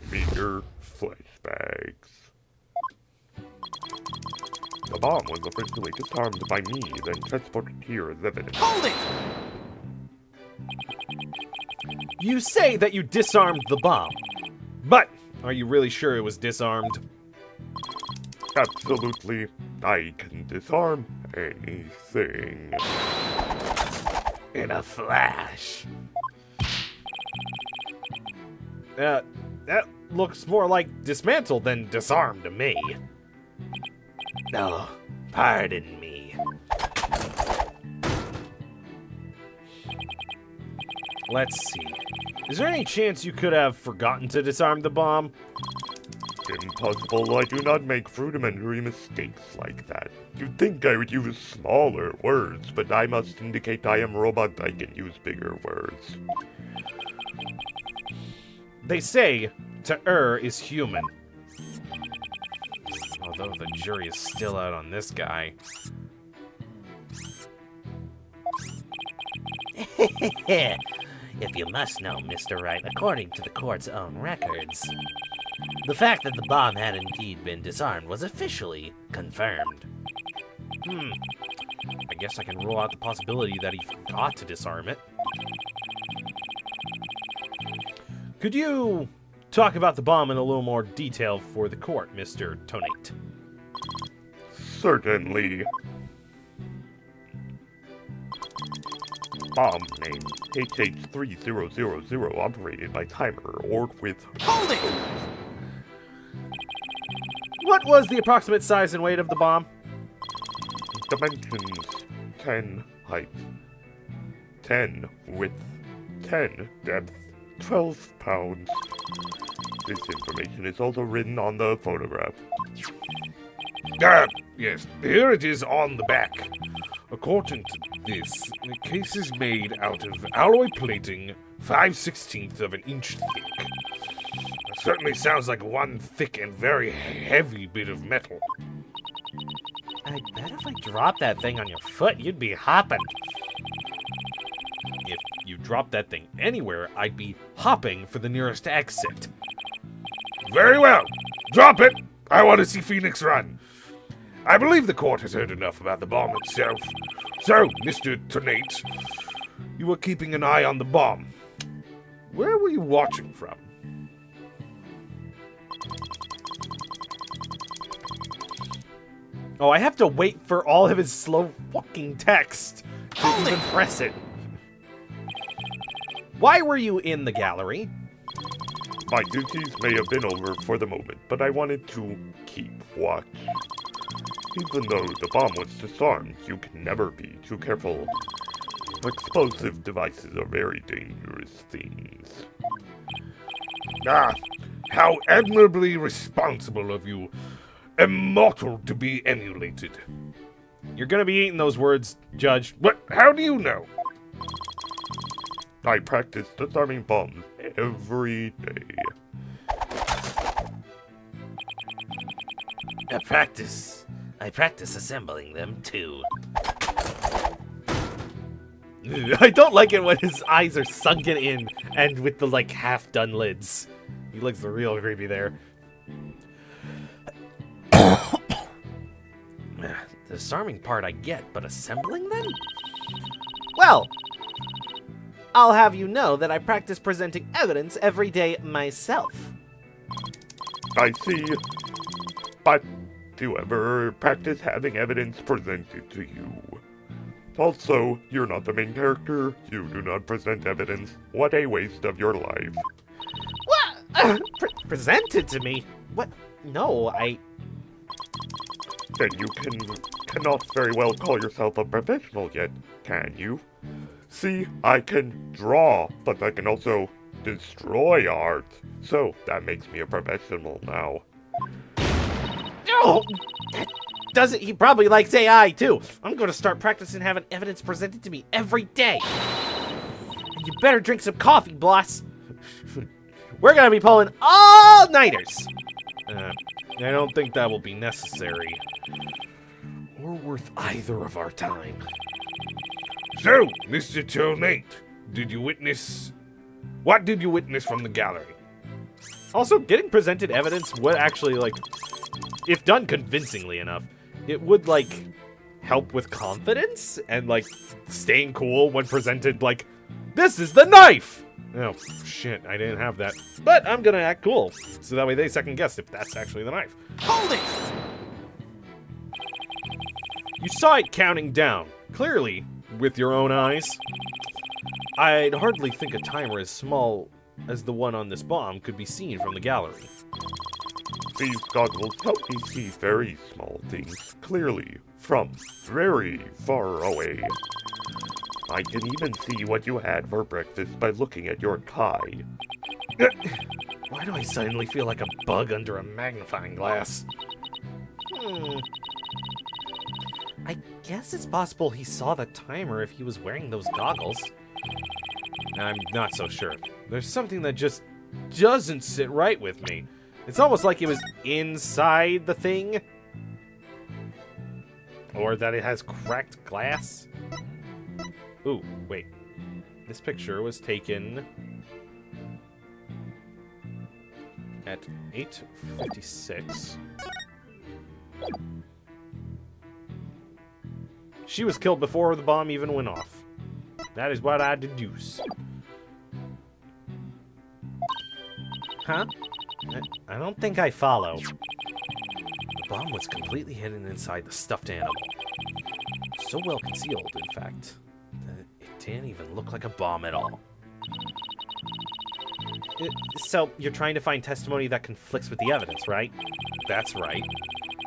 Meter flashbacks. The bomb was officially disarmed by me, then transported here as evidence. Hold it! You say that you disarmed the bomb, but are you really sure it was disarmed? Absolutely. I can disarm anything. In a flash. That looks more like dismantled than disarmed to me. No, pardon me. Let's see. Is there any chance you could have forgotten to disarm the bomb? Impossible. I do not make rudimentary mistakes like that. You'd think I would use smaller words, but I must indicate I am robot. I can use bigger words. They say to err is human. Although the jury is still out on this guy. If you must know, Mr. Wright, according to the court's own records, the fact that the bomb had indeed been disarmed was officially confirmed. I guess I can rule out the possibility that he forgot to disarm it. Could you talk about the bomb in a little more detail for the court, Mr. Tonate? Certainly. Bomb name HH3000 operated by timer or with... Hold it! What was the approximate size and weight of the bomb? Dimensions 10 height, 10 width, 10 depth, 12 pounds. This information is also written on the photograph. Yes, here it is on the back. According to this, the case is made out of alloy plating 5/16 of an inch thick. That certainly sounds like one thick and very heavy bit of metal. I bet if I dropped that thing on your foot, you'd be hopping. If you dropped that thing anywhere, I'd be hopping for the nearest exit. Very well. Drop it. I want to see Phoenix run. I believe the court has heard enough about the bomb itself, So, Mr. Tonate, you were keeping an eye on the bomb. Where were you watching from? Oh, I have to wait for all of his slow fucking text to even press it. Why were you in the gallery? My duties may have been over for the moment, but I wanted to keep watch. Even though the bomb was disarmed, you can never be too careful. Explosive devices are very dangerous things. Ah, how admirably responsible of you. Immortal to be emulated. You're gonna be eating those words, Judge. What? How do you know? I practice disarming bombs every day. I practice assembling them too. I don't like it when his eyes are sunken in and with the, like, half-done lids. He looks real creepy there. The disarming part I get, but assembling them? Well, I'll have you know that I practice presenting evidence every day myself. I see. But do you ever practice having evidence presented to you? Also, you're not the main character. You do not present evidence. What a waste of your life. What? Presented to me? What? No, Then you cannot very well call yourself a professional yet, can you? See, I can draw, but I can also destroy art. So, that makes me a professional now. Oh! Does it? He probably likes AI too. I'm going to start practicing having evidence presented to me every day. And you better drink some coffee, boss. We're going to be pulling all-nighters. I don't think that will be necessary. Or worth either of our time. So, Mr. Tonate, did you witness... What did you witness from the gallery? Also, getting presented evidence would actually, like, if done convincingly enough, it would, like, help with confidence and, like, staying cool when presented, like, this is the knife! Oh, shit, I didn't have that. But I'm gonna act cool, so that way they second guess if that's actually the knife. Hold it! You saw it counting down, clearly, with your own eyes. I'd hardly think a timer as small as the one on this bomb could be seen from the gallery. These goggles help me see very small things clearly from very far away. I can even see what you had for breakfast by looking at your tie. Why do I suddenly feel like a bug under a magnifying glass? I guess it's possible he saw the timer if he was wearing those goggles. I'm not so sure. There's something that just doesn't sit right with me. It's almost like it was inside the thing. Or that it has cracked glass. Ooh, wait. This picture was taken at 8:56. She was killed before the bomb even went off. That is what I deduce. Huh? I don't think I follow. The bomb was completely hidden inside the stuffed animal. So well concealed, in fact, that it didn't even look like a bomb at all. So, you're trying to find testimony that conflicts with the evidence, right? That's right.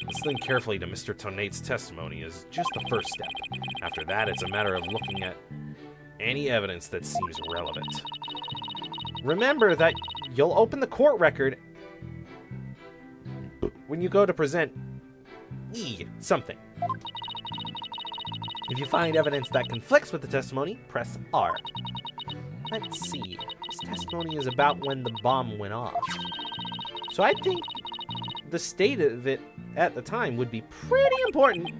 Listening carefully to Mr. Tonate's testimony is just the first step. After that, it's a matter of looking at any evidence that seems relevant. Remember that you'll open the court record when you go to present something. If you find evidence that conflicts with the testimony, press R. Let's see. This testimony is about when the bomb went off. So I think the state of it at the time would be pretty important.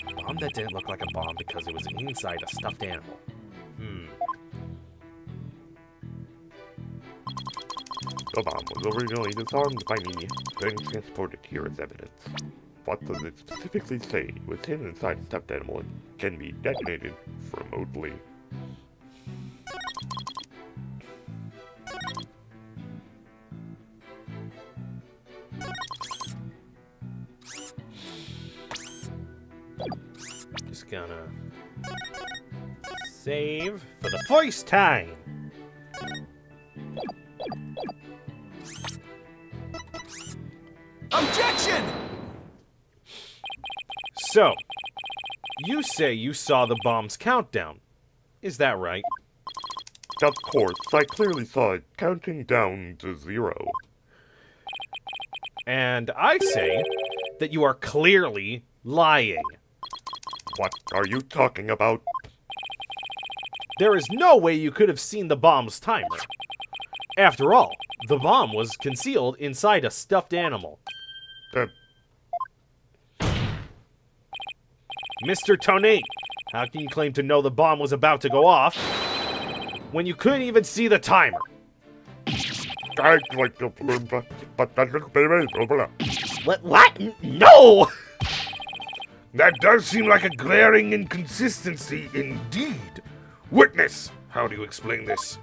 A bomb that didn't look like a bomb because it was inside a stuffed animal. The bomb was originally disarmed by me, then transported here as evidence. what does it specifically say? Was hidden inside a stuffed animal and can be detonated remotely. Just gonna save for the first time. Objection! So, you say you saw the bomb's countdown. Is that right? Of course, I clearly saw it counting down to 0. And I say that you are clearly lying. What are you talking about? There is no way you could have seen the bomb's timer. After all, the bomb was concealed inside a stuffed animal. Mr. Tonate, how can you claim to know the bomb was about to go off when you couldn't even see the timer? What? No! That does seem like a glaring inconsistency indeed. Witness, how do you explain this?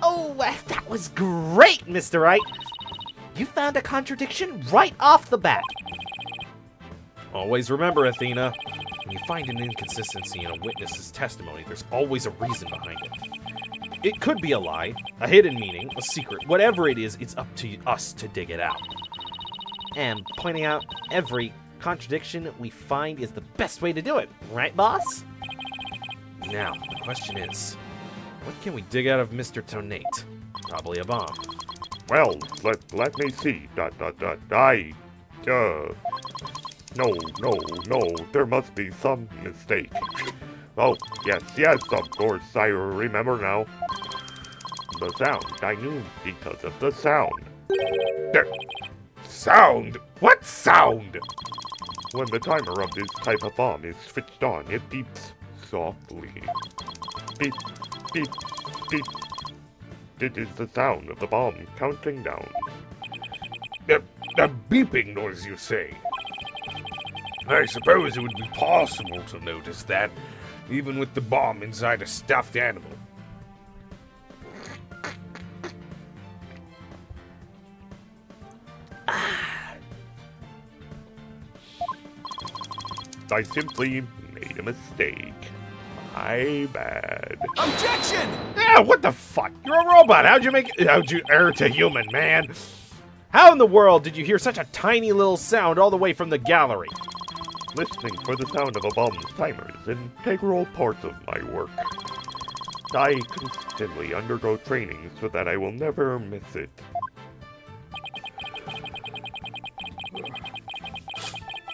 Oh, that was great, Mr. Wright. You found a contradiction right off the bat. Always remember, Athena, when you find an inconsistency in a witness's testimony, there's always a reason behind it. It could be a lie, a hidden meaning, a secret. Whatever it is, it's up to us to dig it out. And pointing out every contradiction we find is the best way to do it, right, boss? Now, the question is, what can we dig out of Mr. Tonate? Probably a bomb. Well, let me see. No, there must be some mistake. Oh, yes, of course, I remember now. The sound, I knew because of the sound. Sound? What sound? When the timer of this type of bomb is switched on, it beeps softly. Beep, beep, beep. It is the sound of the bomb counting down. A beeping noise, you say? I suppose it would be possible to notice that, even with the bomb inside a stuffed animal. I simply made a mistake. My bad. Objection! Yeah, what the fuck? You're a robot. How'd you err to human, man? How in the world did you hear such a tiny little sound all the way from the gallery? Listening for the sound of a bomb's timer is an integral part of my work. I constantly undergo training so that I will never miss it.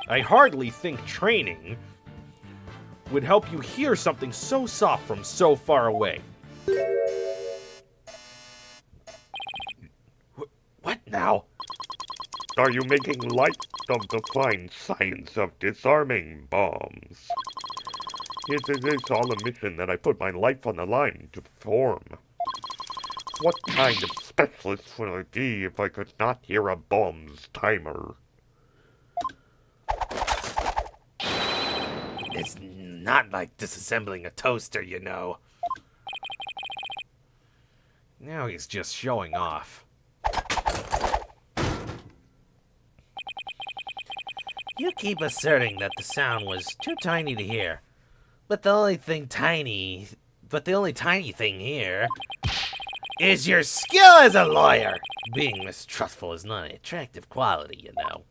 I hardly think training would help you hear something so soft from so far away. What now? Are you making light of the fine science of disarming bombs? It is a solemn mission that I put my life on the line to perform. What kind of specialist would I be if I could not hear a bomb's timer? It's not like disassembling a toaster, you know. Now he's just showing off. You keep asserting that the sound was too tiny to hear. But the only tiny thing here is your skill as a lawyer. Being mistrustful is not an attractive quality, you know.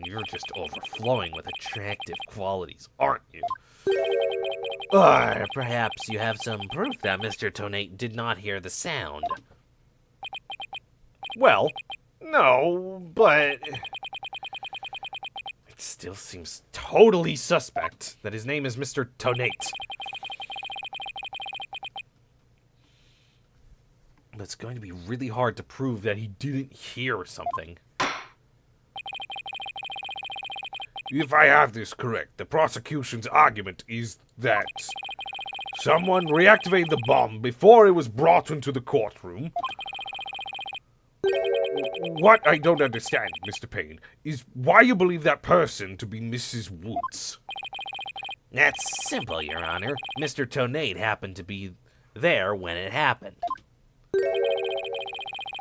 You're just overflowing with attractive qualities, aren't you? Or perhaps you have some proof that Mr. Tonate did not hear the sound. Well, no, but it still seems totally suspect that his name is Mr. Tonate. But it's going to be really hard to prove that he didn't hear something. If I have this correct, the prosecution's argument is that Someone reactivated the bomb before it was brought into the courtroom. What I don't understand, Mr. Payne, is why you believe that person to be Mrs. Woods. That's simple, Your Honor. Mr. Tonade happened to be there when it happened.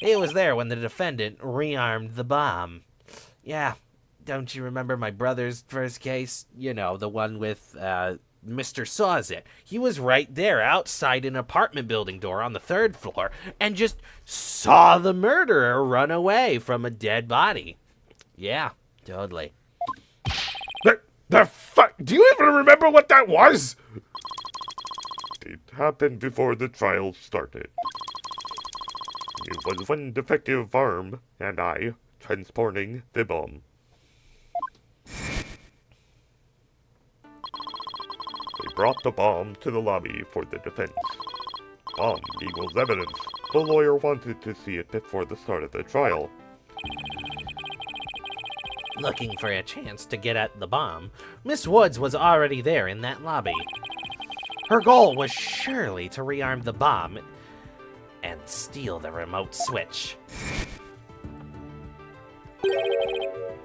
He was there when the defendant rearmed the bomb. Yeah, don't you remember my brother's first case? You know, the one with, Mr. Sawzit. He was right there outside an apartment building door on the 3rd floor and just saw the murderer run away from a dead body. Yeah, totally. The fuck? Do you even remember what that was? It happened before the trial started. It was one defective arm and I transporting the bomb. They brought the bomb to the lobby for the defense. Bomb equals evidence. The lawyer wanted to see it before the start of the trial. Looking for a chance to get at the bomb, Miss Woods was already there in that lobby. Her goal was surely to rearm the bomb and steal the remote switch.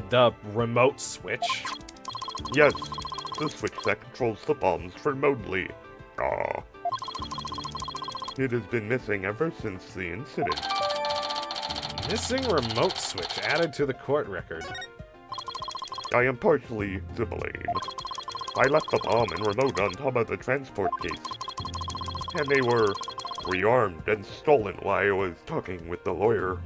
The remote switch? Yes, the switch that controls the bombs remotely. It has been missing ever since the incident. Missing remote switch added to the court record. I am partially to blame. I left the bomb and remote on top of the transport case. And they were rearmed and stolen while I was talking with the lawyer.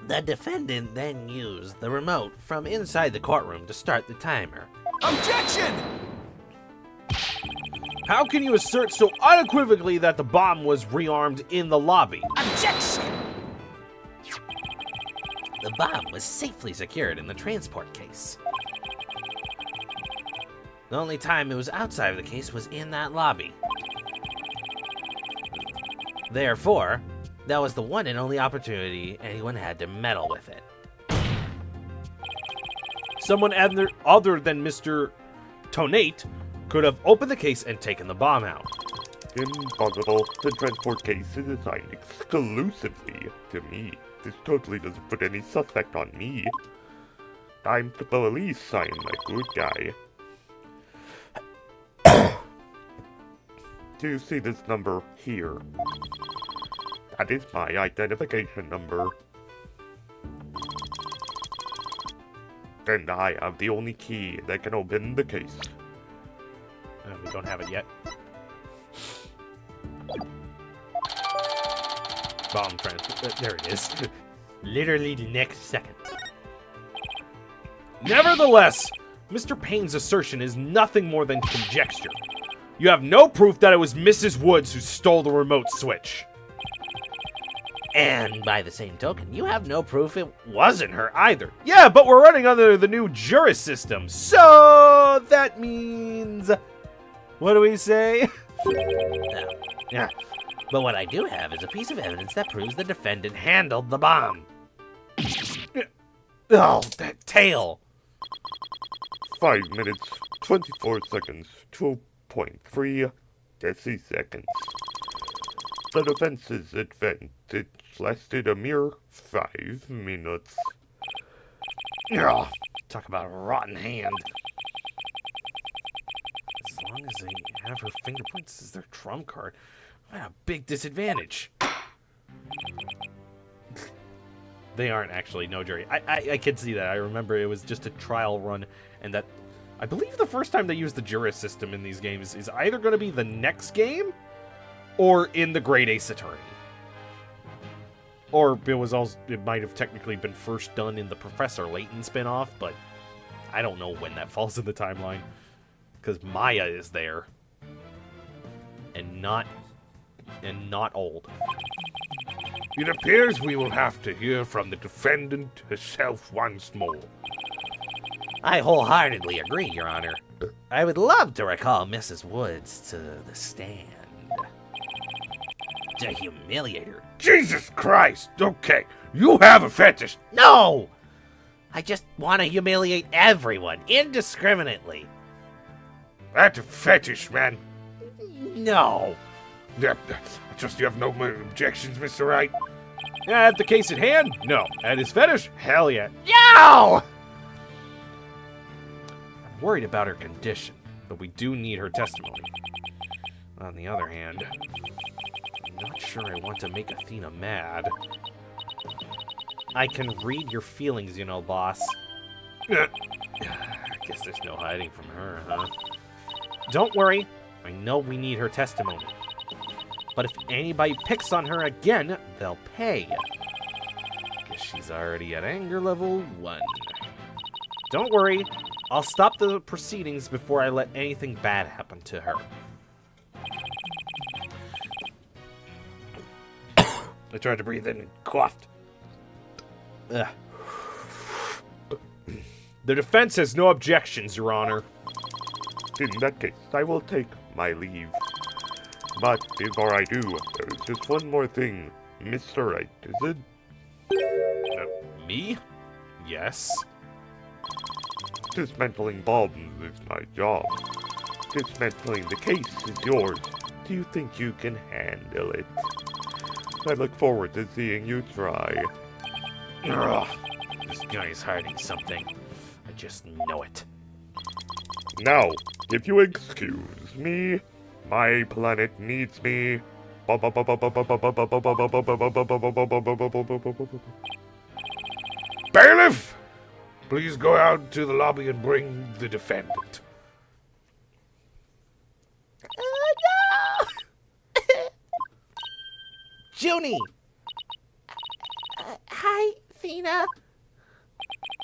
The defendant then used the remote from inside the courtroom to start the timer. Objection! How can you assert so unequivocally that the bomb was rearmed in the lobby? Objection! The bomb was safely secured in the transport case. The only time it was outside of the case was in that lobby. Therefore, that was the one and only opportunity anyone had to meddle with it. Someone other than Mr. Tonate could have opened the case and taken the bomb out. Impossible. The transport case is assigned exclusively to me. This totally doesn't put any suspect on me. I'm the police, I'm a good guy. Do you see this number here? That is my identification number. And I have the only key that can open the case. We don't have it yet. Bomb transport. There it is. Literally the next second. Nevertheless, Mr. Payne's assertion is nothing more than conjecture. You have no proof that it was Mrs. Woods who stole the remote switch. And by the same token, you have no proof it Wasn't her either. Yeah, but we're running under the new juris system, so that means... What do we say? No. Yeah. But what I do have is a piece of evidence that proves the defendant handled the bomb. Oh, that tail. 5 minutes, 24 seconds, 2.3 deciseconds. The defense's advantage lasted a mere 5 minutes. Ugh, talk about a rotten hand. As long as they have her fingerprints as their trump card, what a big disadvantage. They aren't actually, no jury. I can see that. I remember it was just a trial run, and that I believe the first time they used the juris system in these games is either going to be the next game or in the Great Ace Attorney. Or it might have technically been first done in the Professor Layton spinoff, but I don't know when that falls in the timeline. Because Maya is there. And not old. It appears we will have to hear from the defendant herself once more. I wholeheartedly agree, Your Honor. I would love to recall Mrs. Woods to the stand. To humiliate her. Jesus Christ! Okay, you have a fetish. No! I just want to humiliate everyone, indiscriminately. That's a fetish, man. No. Yeah, I trust you have no more objections, Mr. Wright. At the case at hand, no. At his fetish, hell yeah. No! I'm worried about her condition, but we do need her testimony. On the other hand, I'm not sure I want to make Athena mad. I can read your feelings, you know, boss. Yeah. I guess there's no hiding from her, huh? Don't worry, I know we need her testimony. But if anybody picks on her again, they'll pay. Guess she's already at anger level 1. Don't worry, I'll stop the proceedings before I let anything bad happen to her. I tried to breathe in and coughed. Ugh. The defense has no objections, Your Honor. In that case, I will take my leave. But before I do, there is just one more thing. Mr. Wright, is it? Me? Yes. Dismantling bombs is my job. Dismantling the case is yours. Do you think you can handle it? I look forward to seeing you try. Ugh. This guy's hiding something. I just know it. Now, if you excuse me, my planet needs me. Bailiff! Please go out to the lobby and bring the defendant. No! Junie! Hi, Athena.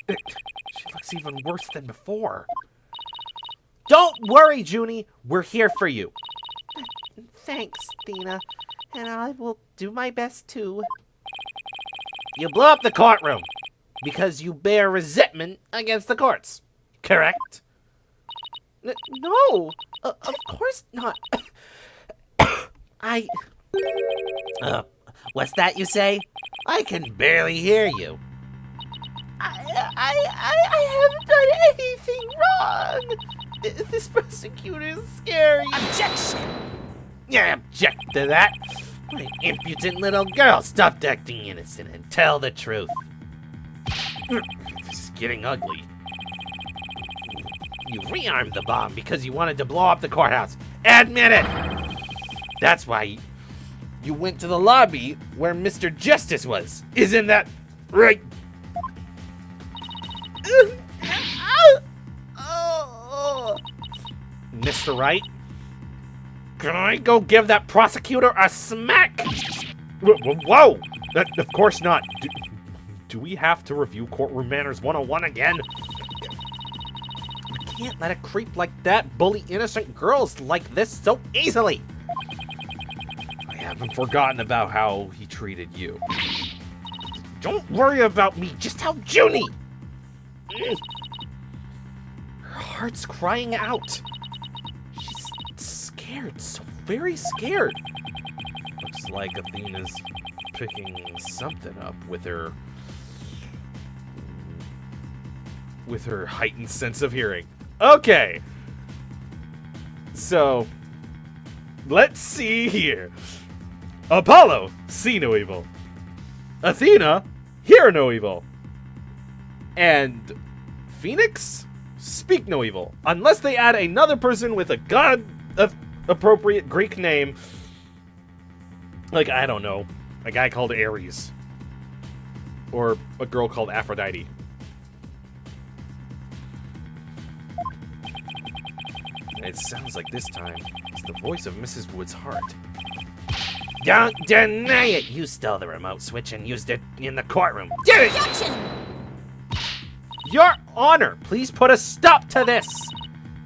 She looks even worse than before. Don't worry, Junie. We're here for you. Thanks, Athena. And I will do my best too. You blew up the courtroom because you bear resentment against the courts. Correct? No! Of course not. What's that you say? I can barely hear you. I haven't done anything wrong. This prosecutor is scary. Objection! Yeah, object to that. What an impudent little girl. Stop acting innocent and tell the truth. This is getting ugly. You rearmed the bomb because you wanted to blow up the courthouse. Admit it! That's why you went to the lobby where Mr. Justice was. Isn't that right? Mr. Wright? Can I go give that prosecutor a smack? Whoa! Of course not. Do we have to review Courtroom Manners 101 again? We can't let a creep like that bully innocent girls like this so easily. I haven't forgotten about how he treated you. Don't worry about me, just tell Junie. Her heart's crying out. She's scared, so very scared. Looks like Athena's picking something up with her heightened sense of hearing. Okay. So, let's see here. Apollo, see no evil. Athena, hear no evil. And Phoenix, speak no evil. Unless they add another person with a god-appropriate Greek name. Like, I don't know. A guy called Ares. Or a girl called Aphrodite. It sounds like this time it's the voice of Mrs. Wood's heart. Don't deny it. You stole the remote switch and used it in the courtroom. Did it? Objection! Your Honor, please put a stop to this.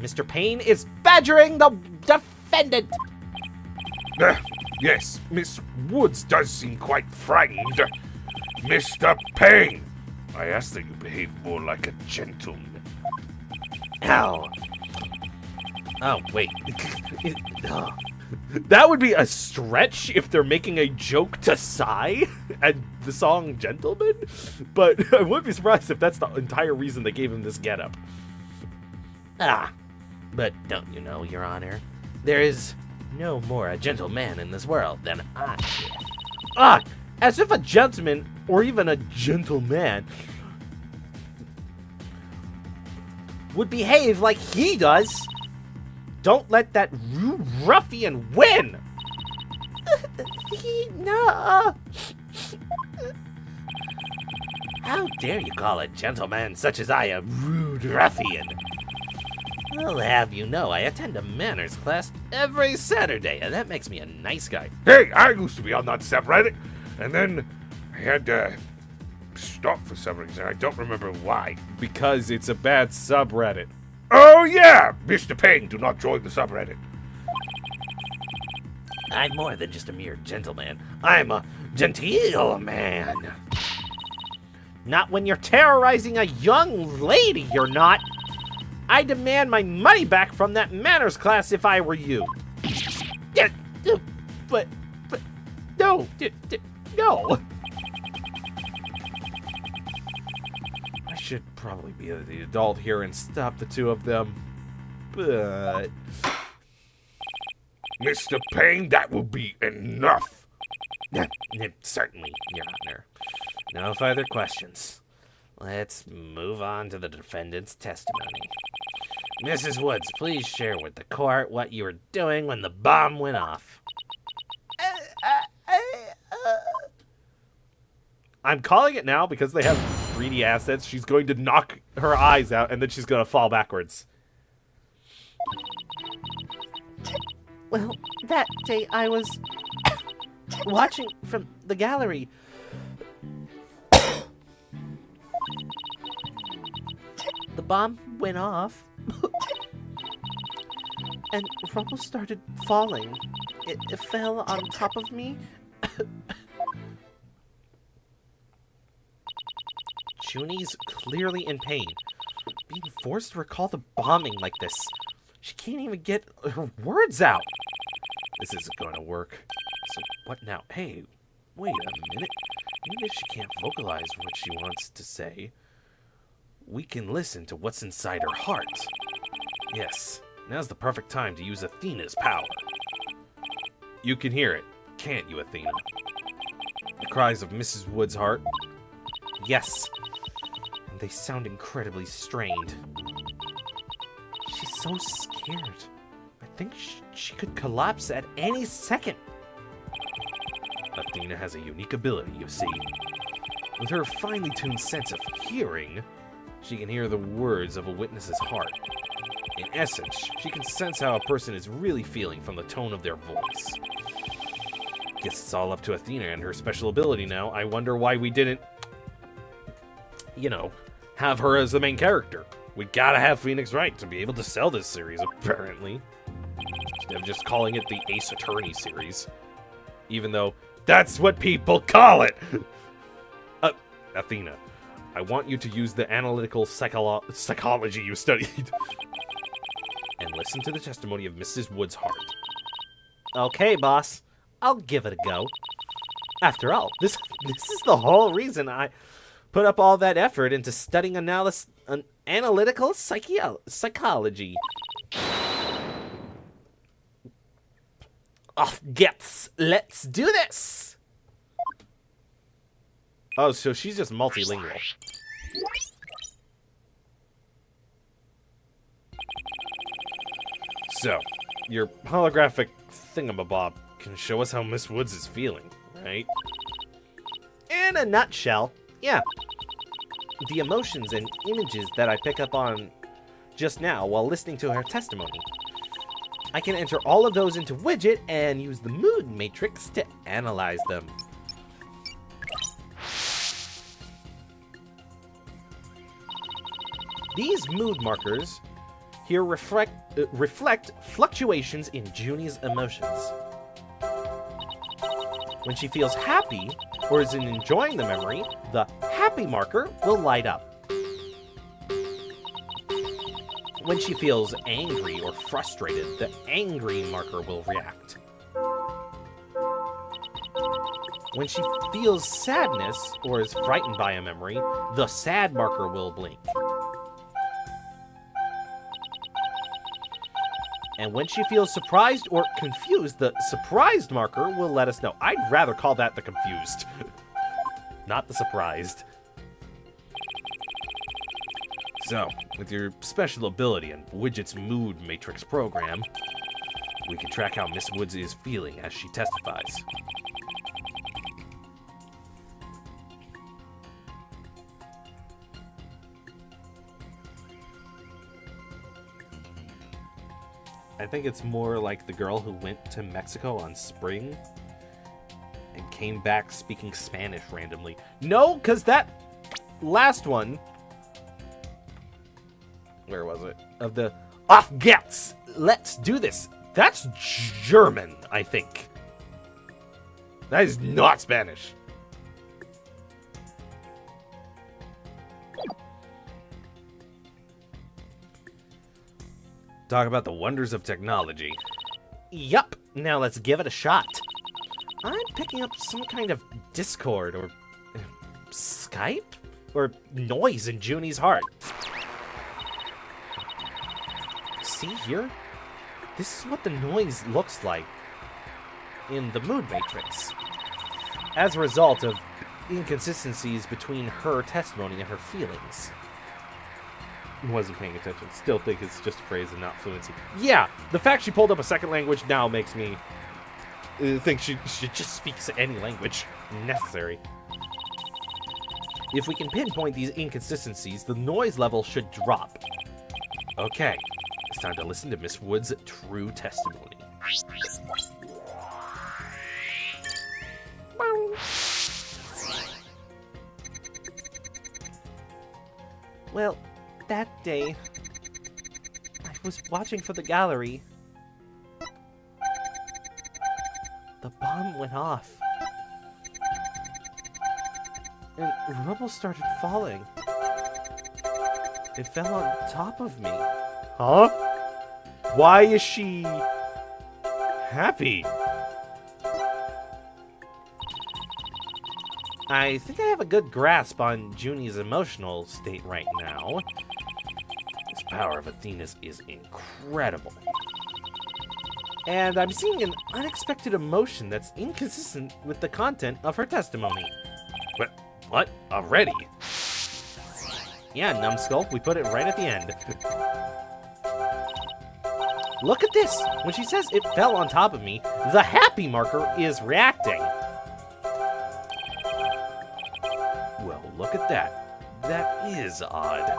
Mr. Payne is badgering the defendant. Yes, Miss Woods does seem quite frightened. Mr. Payne, I ask that you behave more like a gentleman. Ow. Oh, wait. Oh. That would be a stretch if they're making a joke to Psy and the song Gentleman, but I wouldn't be surprised if that's the entire reason they gave him this getup. But don't you know, Your Honor, there is no more a gentleman in this world than I. As if a gentleman, or even a gentleman, would behave like he does. Don't let that ruffian win! No. How dare you call a gentleman such as I a rude ruffian? I'll have you know I attend a manners class every Saturday, and that makes me a nice guy. Hey, I used to be on that subreddit, and then I had to stop for some reason. I don't remember why. Because it's a bad subreddit. Oh yeah, Mr. Payne, do not join the subreddit. I'm more than just a mere gentleman. I'm a genteel man. Not when you're terrorizing a young lady, you're not. I demand my money back from that manners class if I were you. But, no, no. I should probably be the adult here and stop the two of them, but... Mr. Payne, that will be enough. Certainly, Your Honor. No further questions. Let's move on to the defendant's testimony. Mrs. Woods, please share with the court what you were doing when the bomb went off. I'm calling it now because they have 3D assets. She's going to knock her eyes out, and then she's going to fall backwards. Well, that day I was watching from the gallery. The bomb went off. And rubble started falling. It fell on top of me. Junie's clearly in pain. Being forced to recall the bombing like this. She can't even get her words out. This isn't going to work. So what now? Hey, wait a minute. Even if she can't vocalize what she wants to say, we can listen to what's inside her heart. Yes, now's the perfect time to use Athena's power. You can hear it, can't you, Athena? The cries of Mrs. Wood's heart. Yes, and they sound incredibly strained. She's so scared. I think she could collapse at any second. Athena has a unique ability, you see. With her finely tuned sense of hearing, she can hear the words of a witness's heart. In essence, she can sense how a person is really feeling from the tone of their voice. Guess it's all up to Athena and her special ability now. I wonder why we didn't, you know, have her as the main character. We gotta have Phoenix Wright to be able to sell this series, apparently. Instead of just calling it the Ace Attorney series. Even though that's what people call it! Athena, I want you to use the analytical psychology you studied. And listen to the testimony of Mrs. Wood's heart. Okay, boss. I'll give it a go. After all, this is the whole reason I put up all that effort into studying analytical psychology. Off gets. Let's do this. Oh, so she's just multilingual. So, your holographic thingamabob can show us how Miss Woods is feeling, right? In a nutshell, yeah. The emotions and images that I pick up on just now while listening to her testimony. I can enter all of those into Widget and use the mood matrix to analyze them. These mood markers here reflect fluctuations in Junie's emotions. When she feels happy or is enjoying the memory, the happy marker will light up. When she feels angry or frustrated, the angry marker will react. When she feels sadness or is frightened by a memory, the sad marker will blink. And when she feels surprised or confused, the surprised marker will let us know. I'd rather call that the confused, not the surprised. So, with your special ability and Widget's mood matrix program, we can track how Miss Woods is feeling as she testifies. I think it's more like the girl who went to Mexico on spring and came back speaking Spanish randomly. No, because that last one... Where was it? Of the... Auf geht's! Let's do this! That's German, I think. That is not Spanish. Talk about the wonders of technology. Yup, now let's give it a shot. I'm picking up some kind of Discord or Skype or noise in Junie's heart. See here? This is what the noise looks like in the mood matrix. As a result of inconsistencies between her testimony and her feelings. Wasn't paying attention. Still think it's just a phrase and not fluency. Yeah, the fact she pulled up a second language now makes me think she just speaks any language necessary. If we can pinpoint these inconsistencies, the noise level should drop. Okay, it's time to listen to Miss Wood's true testimony. Well, that day, I was watching for the gallery. The bomb went off. And rubble started falling. It fell on top of me. Huh? Why is she happy? I think I have a good grasp on Junie's emotional state right now. This power of Athena's is incredible. And I'm seeing an unexpected emotion that's inconsistent with the content of her testimony. What? Already? Yeah, numbskull, we put it right at the end. Look at this! When she says it fell on top of me, the happy marker is reacting. Well, look at that. That is odd.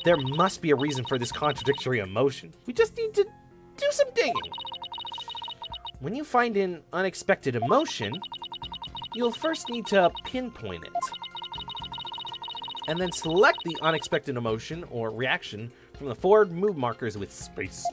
There must be a reason for this contradictory emotion. We just need to do some digging. When you find an unexpected emotion, you'll first need to pinpoint it. And then select the unexpected emotion or reaction from the forward mood markers with space.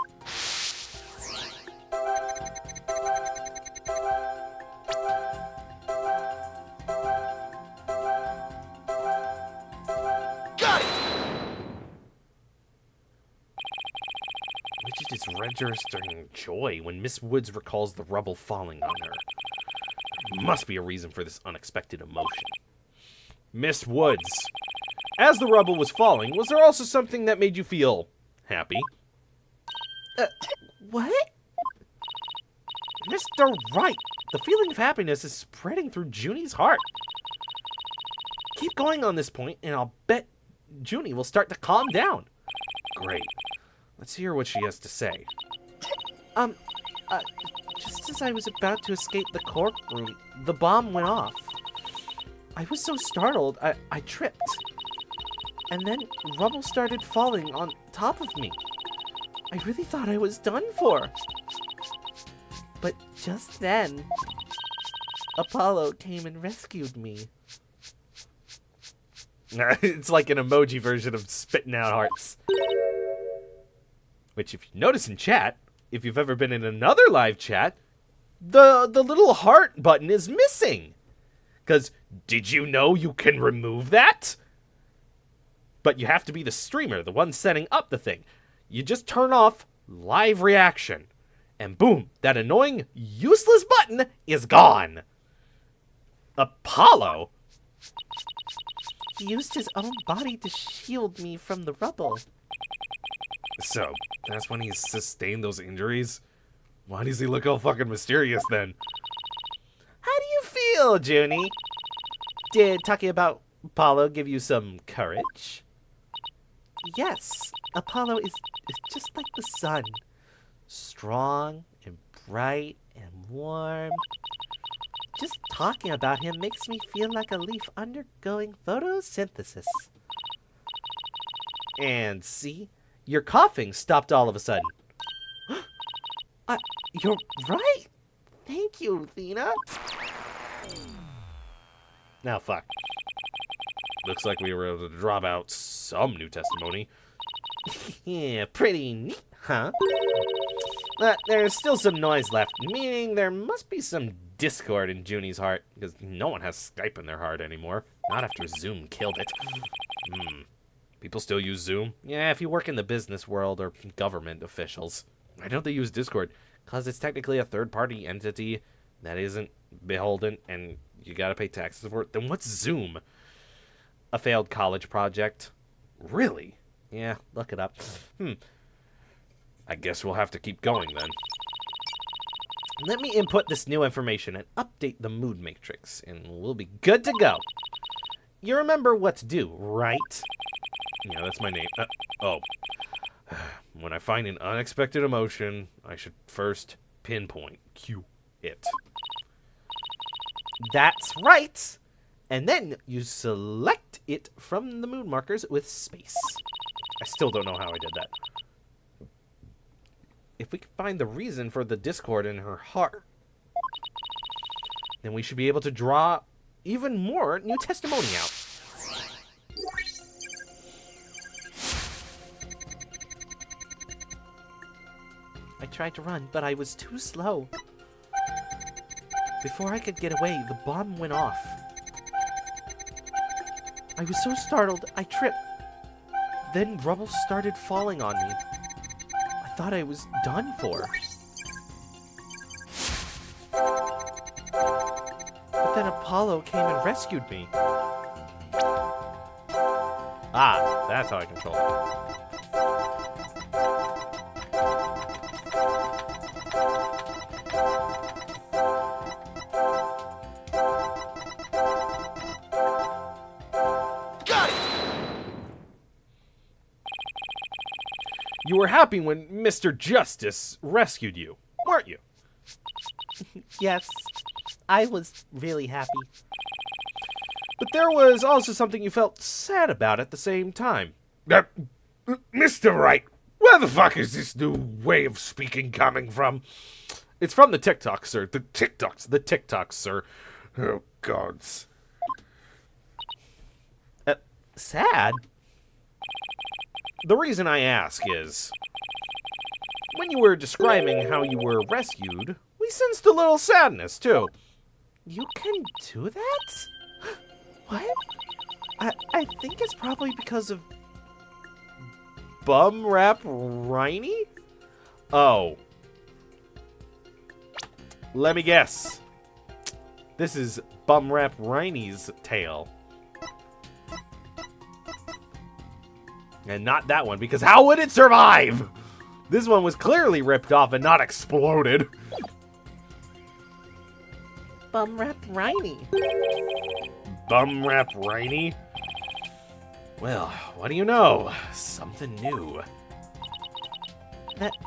Widget is registering joy when Miss Woods recalls the rubble falling on her. There must be a reason for this unexpected emotion. Miss Woods, as the rubble was falling, was there also something that made you feel happy? What? Mr. Wright, the feeling of happiness is spreading through Junie's heart. Keep going on this point, and I'll bet Junie will start to calm down. Great. Let's hear what she has to say. Just as I was about to escape the courtroom, the bomb went off. I was so startled, I tripped. And then rubble started falling on top of me. I really thought I was done for. But just then, Apollo came and rescued me. It's like an emoji version of spitting out hearts. Which, if you notice in chat, if you've ever been in another live chat, the little heart button is missing. Because, did you know you can remove that? But you have to be the streamer, the one setting up the thing. You just turn off live reaction. And boom, that annoying, useless button is gone. Apollo? He used his own body to shield me from the rubble. So, that's when he sustained those injuries? Why does he look all fucking mysterious then? How do you feel, Junie? Did talking about Apollo give you some courage? Yes, Apollo is just like the sun. Strong and bright and warm. Just talking about him makes me feel like a leaf undergoing photosynthesis. And see? Your coughing stopped all of a sudden. You're right. Thank you, Athena. Now, fuck. Looks like we were able to drop out some new testimony. Yeah, pretty neat, huh? But there's still some noise left, meaning there must be some discord in Junie's heart, because no one has Skype in their heart anymore. Not after Zoom killed it. People still use Zoom? Yeah, if you work in the business world or government officials. Why don't they use Discord? Because it's technically a third-party entity that isn't beholden, and you gotta pay taxes for it. Then what's Zoom? A failed college project? Really? Yeah, look it up. I guess we'll have to keep going then. Let me input this new information and update the mood matrix, and we'll be good to go. You remember what to do, right? Yeah, that's my name. Oh. When I find an unexpected emotion, I should first pinpoint, cue it. That's right! And then you select it from the mood markers with space. I still don't know how I did that. If we can find the reason for the discord in her heart, then we should be able to draw even more new testimony out. I tried to run, but I was too slow. Before I could get away, the bomb went off. I was so startled, I tripped. Then rubble started falling on me. I thought I was done for. But then Apollo came and rescued me. Ah, that's how I control it. You were happy when Mr. Justice rescued you, weren't you? Yes, I was really happy. But there was also something you felt sad about at the same time. Mr. Wright, where the fuck is this new way of speaking coming from? It's from the TikTok, sir. The TikToks, sir. Oh, gods. Sad? The reason I ask is, when you were describing how you were rescued, we sensed a little sadness, too. You can do that? What? I think it's probably because of Bum Rap Riney? Oh. Let me guess. This is Bum Rap Riney's tale. And not that one, because how would it survive? This one was clearly ripped off and not exploded. Bum Rap Riney. Bum Rap Riney? Well, what do you know? Something new.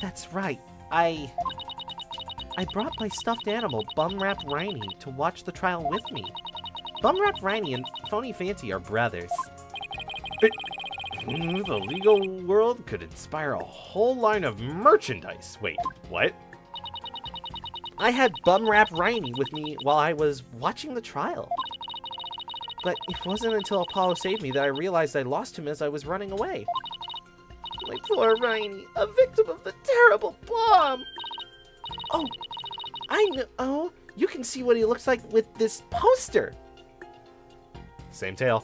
That's right. I brought my stuffed animal, Bum Rap Riney, to watch the trial with me. Bum Rap Riney and Phony Fancy are brothers. The legal world could inspire a whole line of merchandise. Wait, what? I had Bum Rap Riney with me while I was watching the trial. But it wasn't until Apollo saved me that I realized I lost him as I was running away. My poor Riney, a victim of the terrible bomb! Oh, I know. Oh, you can see what he looks like with this poster. Same tale.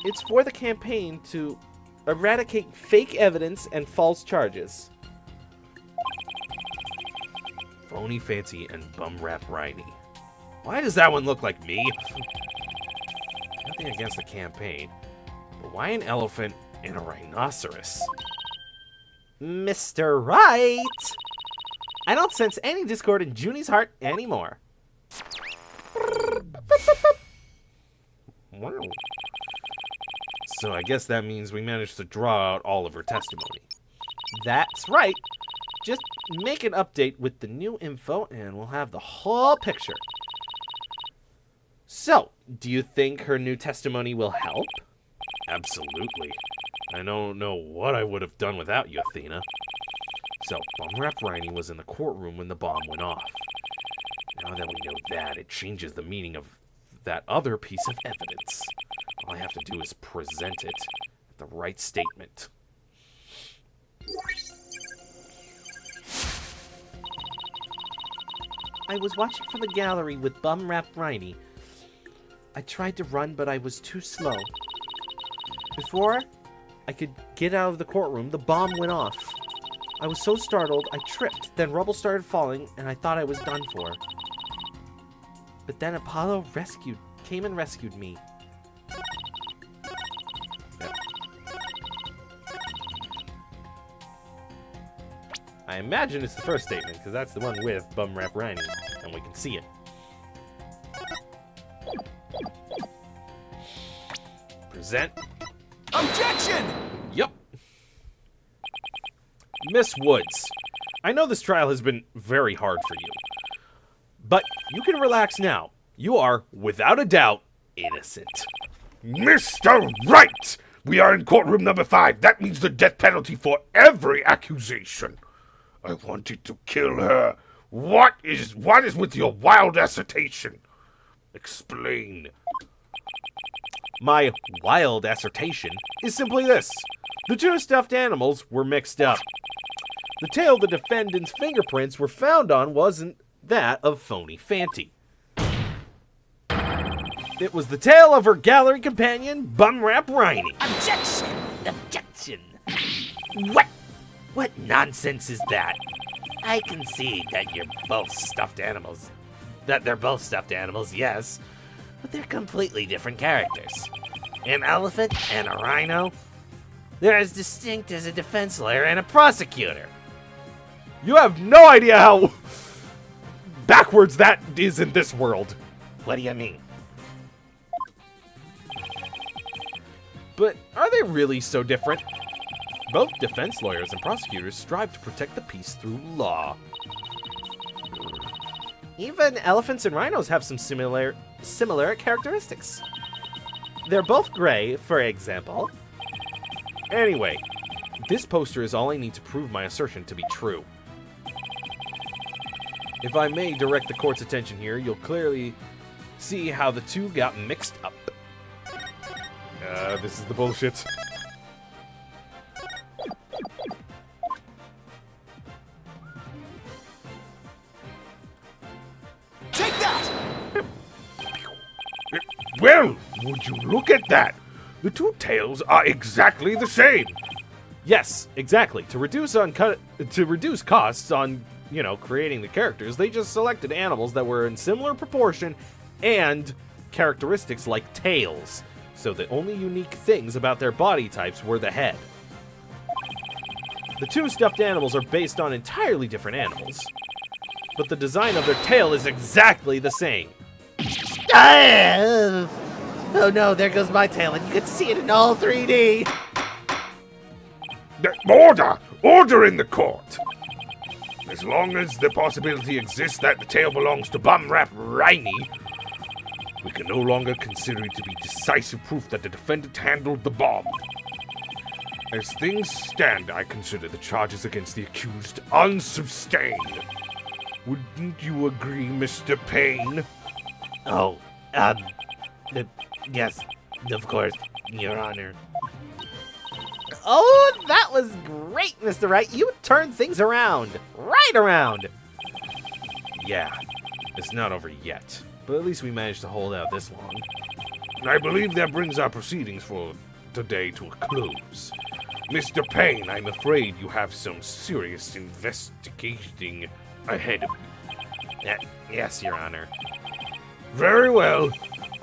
It's for the campaign to eradicate fake evidence and false charges. Phony Fancy and Bum Rap Riney. Why does that one look like me? Nothing against the campaign, but why an elephant and a rhinoceros? Mr. Right! I don't sense any discord in Junie's heart anymore. Wow. So I guess that means we managed to draw out all of her testimony. That's right. Just make an update with the new info and we'll have the whole picture. So, do you think her new testimony will help? Absolutely. I don't know what I would have done without you, Athena. So, Bumrap Riney was in the courtroom when the bomb went off. Now that we know that, it changes the meaning of that other piece of evidence. All I have to do is present it at the right statement. I was watching from the gallery with Bum Rap Riney. I tried to run, but I was too slow. Before I could get out of the courtroom, the bomb went off. I was so startled, I tripped. Then rubble started falling, and I thought I was done for. But then Apollo came and rescued me. I imagine it's the first statement, because that's the one with Bum Rap Riney, and we can see it. Present. Objection! Yup. Miss Woods, I know this trial has been very hard for you, but you can relax now. You are, without a doubt, innocent. Mr. Wright! We are in courtroom number 5. That means the death penalty for every accusation. I wanted to kill her. What is with your wild assertion? Explain. My wild assertion is simply this. The two stuffed animals were mixed up. The tail the defendant's fingerprints were found on wasn't that of Phony Fanty. It was the tail of her gallery companion, Bumrap Riney. Objection! Objection! What nonsense is that? I concede that you're both stuffed animals. That they're both stuffed animals, yes. But they're completely different characters. An elephant and a rhino? They're as distinct as a defense lawyer and a prosecutor. You have no idea how backwards that is in this world. What do you mean? But are they really so different? Both defense lawyers and prosecutors strive to protect the peace through law. Even elephants and rhinos have some similar characteristics. They're both gray, for example. Anyway, this poster is all I need to prove my assertion to be true. If I may direct the court's attention here, you'll clearly see how the two got mixed up. This is the bullshit. Take that! Well, would you look at that? The two tails are exactly the same. Yes, exactly. To reduce costs on, creating the characters, they just selected animals that were in similar proportion and characteristics like tails. So the only unique things about their body types were the head. The two stuffed animals are based on entirely different animals, but the design of their tail is exactly the same. Ah! Oh no, there goes my tail, and you can see it in all 3D. Order! Order in the court! As long as the possibility exists that the tail belongs to Bumrap Riney, we can no longer consider it to be decisive proof that the defendant handled the bomb. As things stand, I consider the charges against the accused unsustained. Wouldn't you agree, Mr. Payne? Oh, yes, of course, Your Honor. Oh, that was great, Mr. Wright. You turned things around. Right around. Yeah, it's not over yet, but at least we managed to hold out this long. I believe that brings our proceedings for today to a close. Mr. Payne, I'm afraid you have some serious investigating ahead of you. Yes, Your Honor. Very well.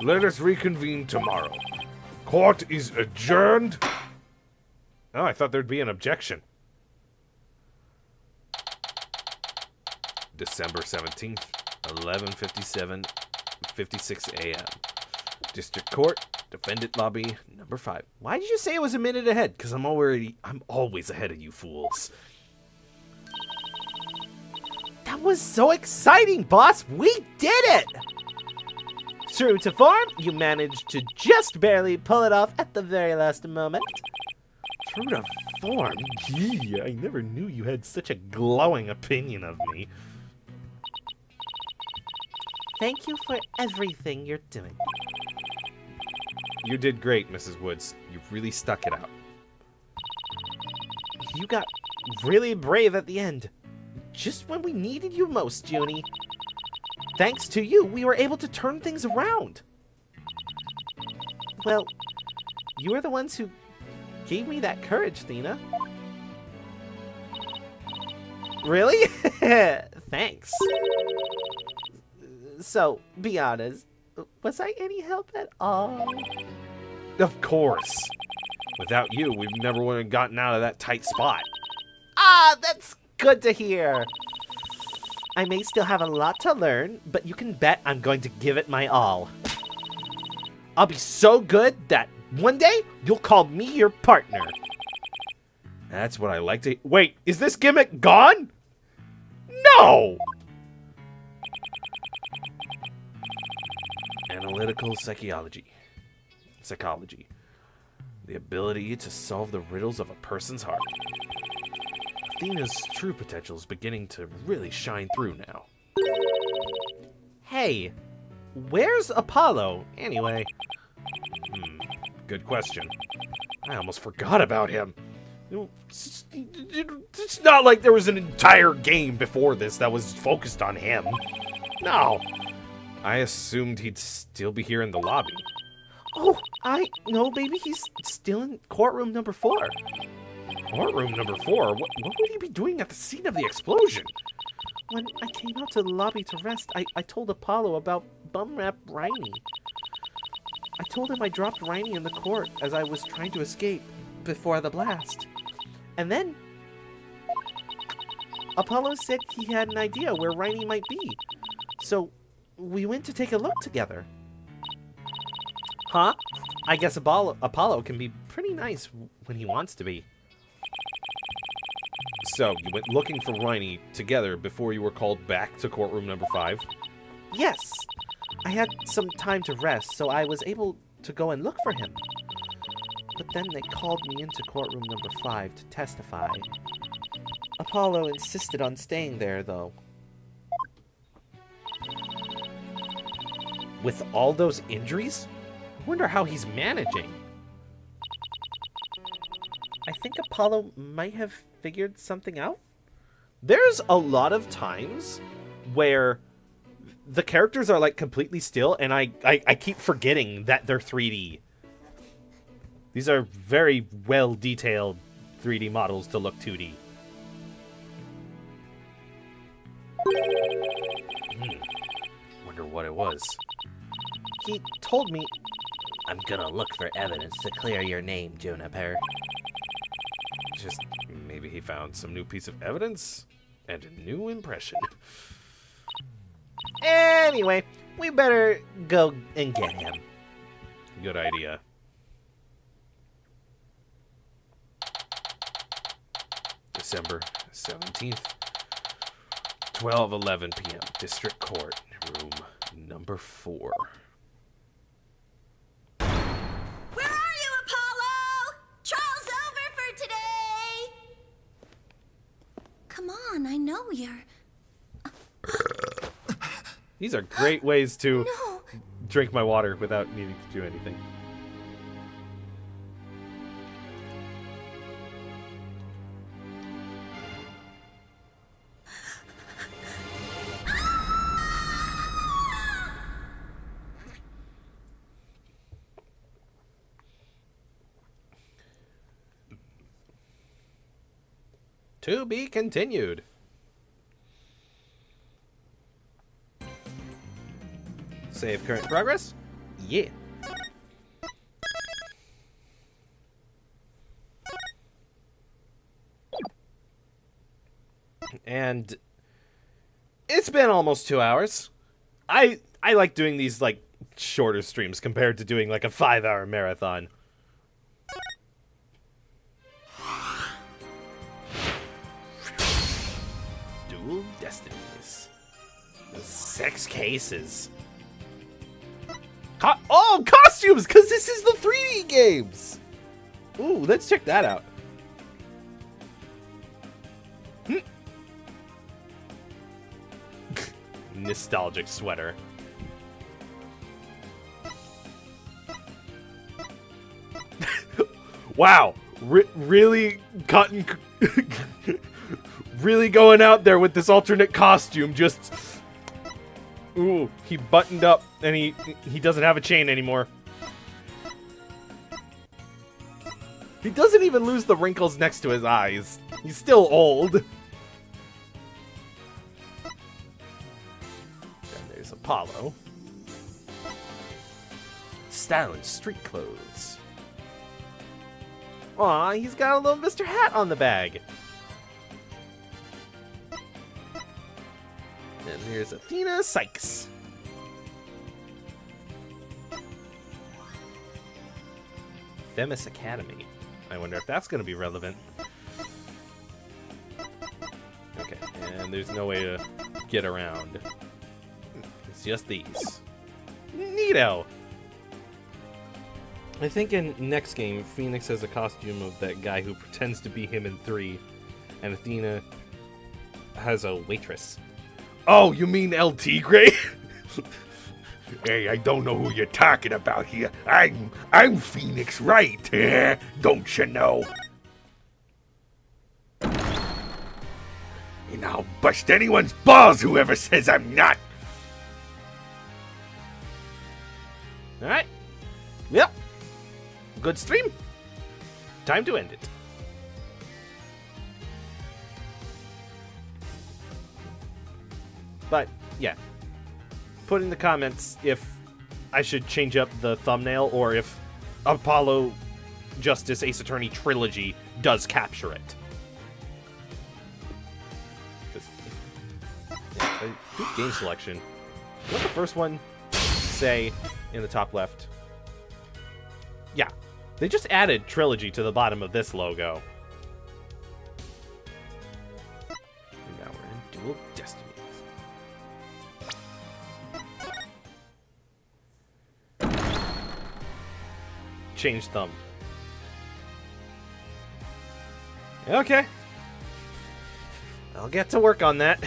Let us reconvene tomorrow. Court is adjourned. Oh, I thought there'd be an objection. December 17th, 11:56 a.m. District Court, Defendant Lobby, number 5. Why did you say it was a minute ahead? Because I'm always ahead of you fools. That was so exciting, boss! We did it! True to form, you managed to just barely pull it off at the very last moment. True to form? Gee, I never knew you had such a glowing opinion of me. Thank you for everything you're doing. You did great, Mrs. Woods. You really stuck it out. You got really brave at the end. Just when we needed you most, Junie. Thanks to you, we were able to turn things around. Well, you were the ones who gave me that courage, Thena. Really? Thanks. So, be honest, was I any help at all? Of course. Without you, we never would have gotten out of that tight spot. Ah, that's good to hear. I may still have a lot to learn, but you can bet I'm going to give it my all. I'll be so good that one day you'll call me your partner. That's what I like to... Wait, is this gimmick gone? No! Analytical psychology. The ability to solve the riddles of a person's heart. Athena's true potential is beginning to really shine through now. Hey, where's Apollo, anyway? Good question. I almost forgot about him. It's not like there was an entire game before this that was focused on him. No. I assumed he'd still be here in the lobby. Oh, no, baby, he's still in courtroom number 4. Courtroom number 4? What would he be doing at the scene of the explosion? When I came out to the lobby to rest, I told Apollo about bum-rap Riney. I told him I dropped Riney in the court as I was trying to escape before the blast. And then Apollo said he had an idea where Riney might be. So we went to take a look together. Huh? I guess Apollo can be pretty nice when he wants to be. So, you went looking for Riney together before you were called back to courtroom number 5? Yes. I had some time to rest, so I was able to go and look for him. But then they called me into courtroom number 5 to testify. Apollo insisted on staying there, though. With all those injuries? I wonder how he's managing. I think Apollo might have figured something out. There's a lot of times where the characters are like completely still, and I keep forgetting that they're 3D. These are very well detailed 3D models to look 2D. Wonder what it was. He told me, I'm gonna look for evidence to clear your name, Juniper. Just maybe he found some new piece of evidence and a new impression. anyway, we better go and get him. Good idea. December 17th, 12:11 p.m. District Court, room number 4. Where are you, Apollo? Trial's over for today. Come on, I know you're... These are great ways to No. drink my water without needing to do anything. To be continued. Save current progress? Yeah. And it's been almost 2 hours. I like doing these like shorter streams compared to doing like a 5-hour marathon. Dual Destinies. The sex cases. Costumes, because this is the 3D games. Ooh, let's check that out. Nostalgic sweater. Wow, really cutting, really going out there with this alternate costume. Just, ooh, he buttoned up and he doesn't have a chain anymore. He doesn't even lose the wrinkles next to his eyes. He's still old. And there's Apollo. Stylish street clothes. Aw, he's got a little Mr. Hat on the bag. And here's Athena Sykes. Themis Academy. I wonder if that's going to be relevant. Okay, and there's no way to get around. It's just these. Neato! I think in next game, Phoenix has a costume of that guy who pretends to be him in 3, and Athena has a waitress. Oh, you mean LT Gray? Hey, I don't know who you're talking about here. I'm Phoenix Wright, don't you know? And I'll bust anyone's balls whoever says I'm not. Alright. Yep. Good stream. Time to end it. But, yeah. Put in the comments if I should change up the thumbnail or if Apollo Justice Ace Attorney Trilogy does capture it. Yeah, good game selection. What the first one say in the top left? Yeah, they just added Trilogy to the bottom of this logo. And now we're in Dual Destinies. Change thumb. Okay. I'll get to work on that.